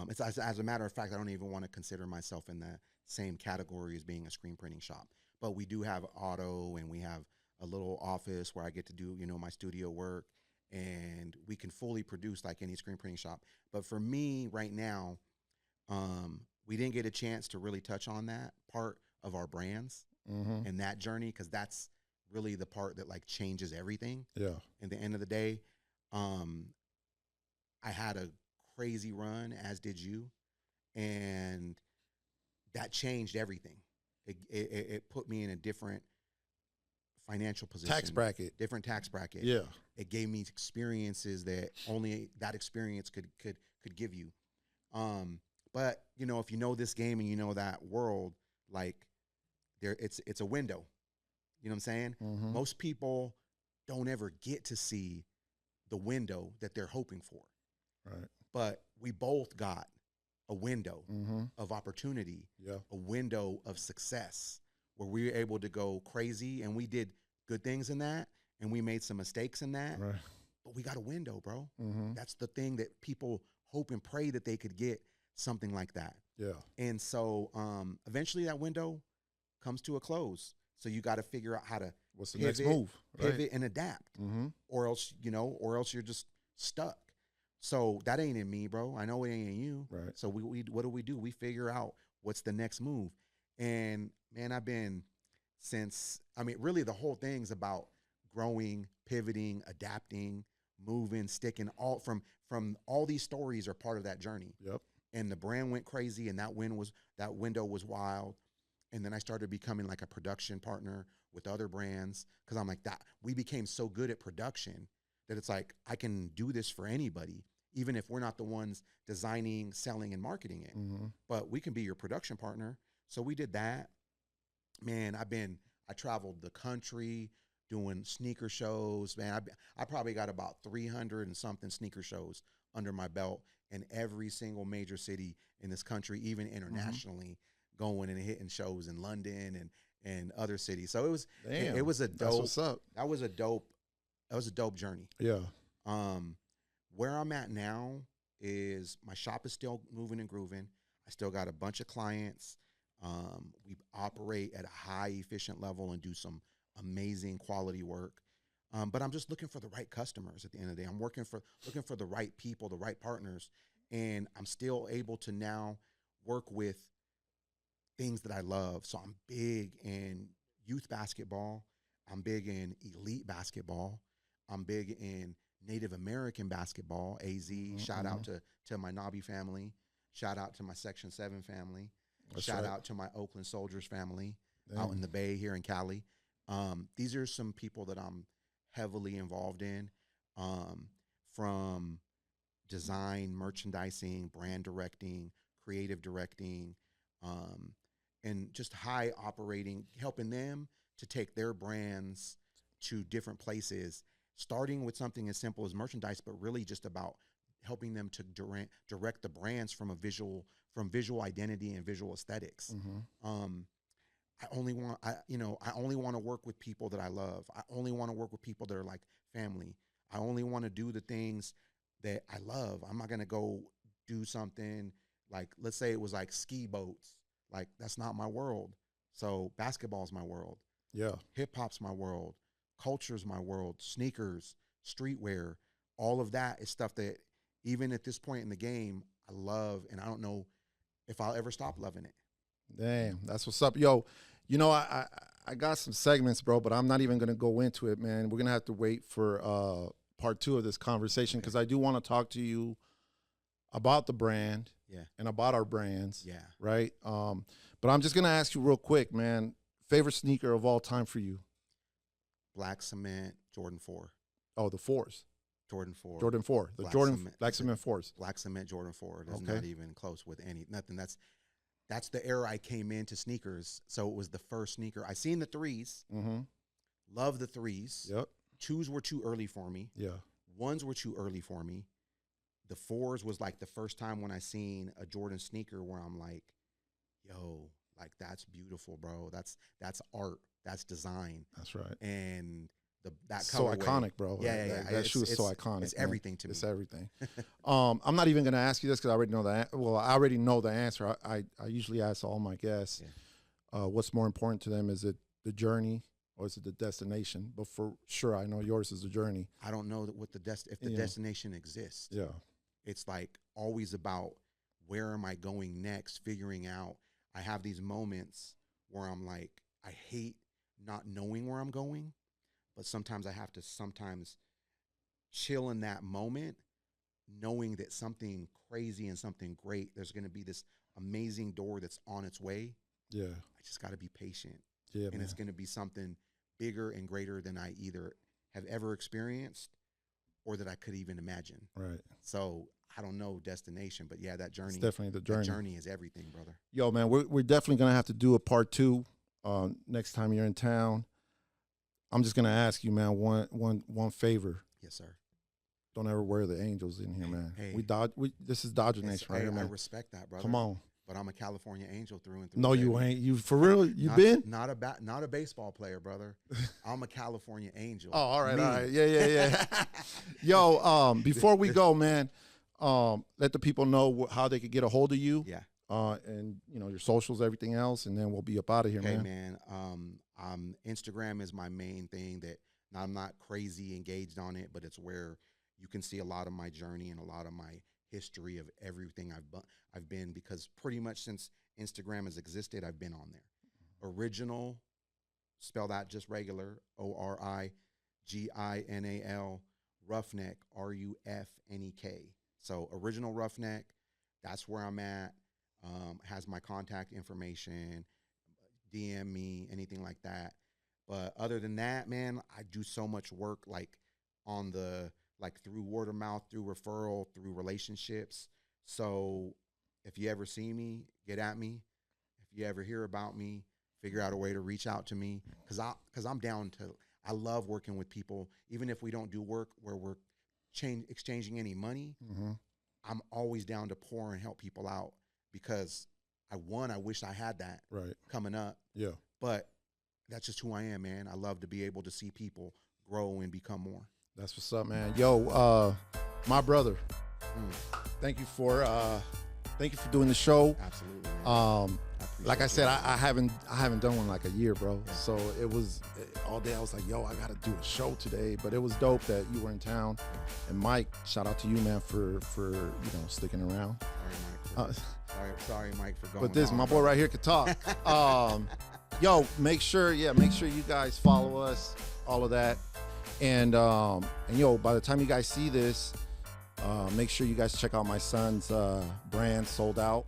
Speaker 3: It's as a matter of fact, I don't even want to consider myself in the same category as being a screen printing shop. But we do have auto, and we have a little office where I get to do, my studio work, and we can fully produce like any screen printing shop. But for me right now, we didn't get a chance to really touch on that part of our brands and that journey, because that's really the part that like changes everything.
Speaker 2: Yeah.
Speaker 3: At the end of the day, I had a crazy run, as did you, and that changed everything. It put me in a different financial position, different tax bracket.
Speaker 2: Yeah.
Speaker 3: It gave me experiences that only that experience could give you. But if you know this game and you know that world, like it's a window. You know what I'm saying? Most people don't ever get to see the window that they're hoping for.
Speaker 2: Right.
Speaker 3: But we both got a window of opportunity, a window of success, where we were able to go crazy, and we did good things in that, and we made some mistakes in that.
Speaker 2: Right.
Speaker 3: But we got a window, bro. That's the thing that people hope and pray that they could get something like that.
Speaker 2: Yeah.
Speaker 3: And so eventually that window comes to a close. So you got to figure out how to
Speaker 2: What's the next move?
Speaker 3: Pivot and adapt, or else you're just stuck. So that ain't in me, bro. I know it ain't in you.
Speaker 2: Right.
Speaker 3: So we what do? We figure out what's the next move. And man, really the whole thing's about growing, pivoting, adapting, moving, sticking. All from all these stories are part of that journey.
Speaker 2: Yep.
Speaker 3: And the brand went crazy, and that window was wild. And then I started becoming like a production partner with other brands, because I'm like that. We became so good at production that it's like, I can do this for anybody, even if we're not the ones designing, selling, and marketing it. But we can be your production partner. So we did that. Man, I traveled the country doing sneaker shows. Man, I probably got about 300 and something sneaker shows under my belt in every single major city in this country, even internationally, going and hitting shows in London and other cities. So it was a dope.
Speaker 2: That's what's up.
Speaker 3: That was a dope journey.
Speaker 2: Yeah.
Speaker 3: Where I'm at now is my shop is still moving and grooving. I still got a bunch of clients. We operate at a high efficient level and do some amazing quality work. But I'm just looking for the right customers at the end of the day. I'm looking for the right people, the right partners. And I'm still able to now work with things that I love. So I'm big in youth basketball. I'm big in elite basketball. I'm big in Native American basketball, AZ. Shout out to my Nabi family. Shout out to my Section 7 family. Shout out to my Oakland Soldiers family out in the Bay here in Cali. These are some people that I'm heavily involved in, from design, merchandising, brand directing, creative directing, and just high operating, helping them to take their brands to different places, starting with something as simple as merchandise, but really just about helping them to direct the brands from visual identity and visual aesthetics. I only want to work with people that I love. I only want to work with people that are like family. I only want to do the things that I love. I'm not going to go do something like, let's say it was like ski boats. Like, that's not my world. So basketball's my world.
Speaker 2: Yeah.
Speaker 3: Hip hop's my world. Culture's my world. Sneakers, streetwear, all of that is stuff that even at this point in the game, I love, and I don't know if I'll ever stop loving it.
Speaker 2: Damn, that's what's up. Yo, I got some segments, bro, but I'm not even going to go into it, man. We're going to have to wait for part 2 of this conversation, because I do want to talk to you about the brand and about our brands. Yeah. Right? But I'm just going to ask you real quick, man, favorite sneaker of all time for you?
Speaker 3: Black Cement, Jordan 4.
Speaker 2: Oh, the 4s.
Speaker 3: Jordan 4.
Speaker 2: Jordan 4. The Black Cement 4s.
Speaker 3: Black Cement Jordan 4. That's not even close with nothing. That's the era I came into sneakers. So it was the first sneaker. I seen the 3s. Love the 3s.
Speaker 2: Yep.
Speaker 3: 2s were too early for me.
Speaker 2: Yeah.
Speaker 3: 1s were too early for me. The 4s was like the first time when I seen a Jordan sneaker where I'm like, yo, like that's beautiful, bro. That's art. That's design.
Speaker 2: That's right.
Speaker 3: And that
Speaker 2: so
Speaker 3: colorway,
Speaker 2: iconic, bro.
Speaker 3: Yeah.
Speaker 2: That shoe is so iconic.
Speaker 3: It's
Speaker 2: man.
Speaker 3: everything to me.
Speaker 2: It's everything. I'm not even gonna ask you this because I already know that. Well, I already know the answer. I usually ask all my guests, what's more important to them? Is it the journey or is it the destination? But for sure, I know yours is the journey.
Speaker 3: I don't know what if the destination exists.
Speaker 2: Yeah.
Speaker 3: It's like always about where am I going next, figuring out. I have these moments where I'm like, I hate not knowing where I'm going, but sometimes I have to chill in that moment, knowing that something crazy and something great, there's going to be this amazing door that's on its way.
Speaker 2: Yeah.
Speaker 3: I just got to be patient.
Speaker 2: Yeah,
Speaker 3: and
Speaker 2: man.
Speaker 3: it's going to be something bigger and greater than I either have ever experienced or that I could even imagine.
Speaker 2: Right.
Speaker 3: So I don't know destination, but yeah, that journey.
Speaker 2: It's definitely the journey.
Speaker 3: That journey is everything, brother.
Speaker 2: Yo, man, we're definitely gonna have to do a part 2 next time you're in town. I'm just gonna ask you, man, one favor.
Speaker 3: Yes, sir.
Speaker 2: Don't ever wear the Angels in here, man.
Speaker 3: Hey.
Speaker 2: This is Dodger Nation right here, man.
Speaker 3: I respect that, brother.
Speaker 2: Come on.
Speaker 3: But I'm a California Angel through and through.
Speaker 2: No,
Speaker 3: baby.
Speaker 2: you ain't. You for real? You been?
Speaker 3: Not a baseball player, brother. I'm a California Angel.
Speaker 2: Oh, all right,
Speaker 3: Me.
Speaker 2: all right. Yeah. Yo, before we go, man, let the people know how they could get a hold of you.
Speaker 3: Yeah.
Speaker 2: And your socials, everything else, and then we'll be up out of here,
Speaker 3: Okay,
Speaker 2: man.
Speaker 3: Instagram is my main thing that I'm not crazy engaged on it, but it's where you can see a lot of my journey and a lot of my history of everything I've been, because pretty much since Instagram has existed, I've been on there. Original, spell that just regular, ORIGINAL, RUFNEK, RUFNEK. So Original RUFNEK, that's where I'm at. Has my contact information, DM me, anything like that. But other than that, man, I do so much work through word of mouth, through referral, through relationships. So if you ever see me, get at me. If you ever hear about me, figure out a way to reach out to me. Because I'm down to, I love working with people. Even if we don't do work where we're exchanging any money, I'm always down to pour and help people out, because I wish I had that coming up.
Speaker 2: Yeah.
Speaker 3: But that's just who I am, man. I love to be able to see people grow and become more.
Speaker 2: That's what's up, man. Yo, my brother, thank you for doing the show.
Speaker 3: Absolutely, man.
Speaker 2: Like I said, I haven't done one like a year, bro. Yeah. So it was all day. I was like, yo, I got to do a show today. But it was dope that you were in town. And Mike, shout out to you, man, for sticking around.
Speaker 3: Sorry, Mike, for going.
Speaker 2: But this, my boy right here could talk. Yo, make sure you guys follow us, all of that. And yo, by the time you guys see this, make sure you guys check out my son's brand, Sold Out.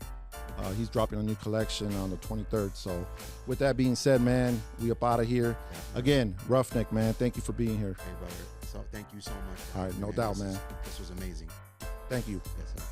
Speaker 2: He's dropping a new collection on the 23rd. So with that being said, man, we up out of here. Again, RUFNEK, man, thank you for being here.
Speaker 3: Hey, brother. So thank you so much.
Speaker 2: All right, no doubt, man.
Speaker 3: This was amazing.
Speaker 2: Thank you.
Speaker 3: Yes, sir.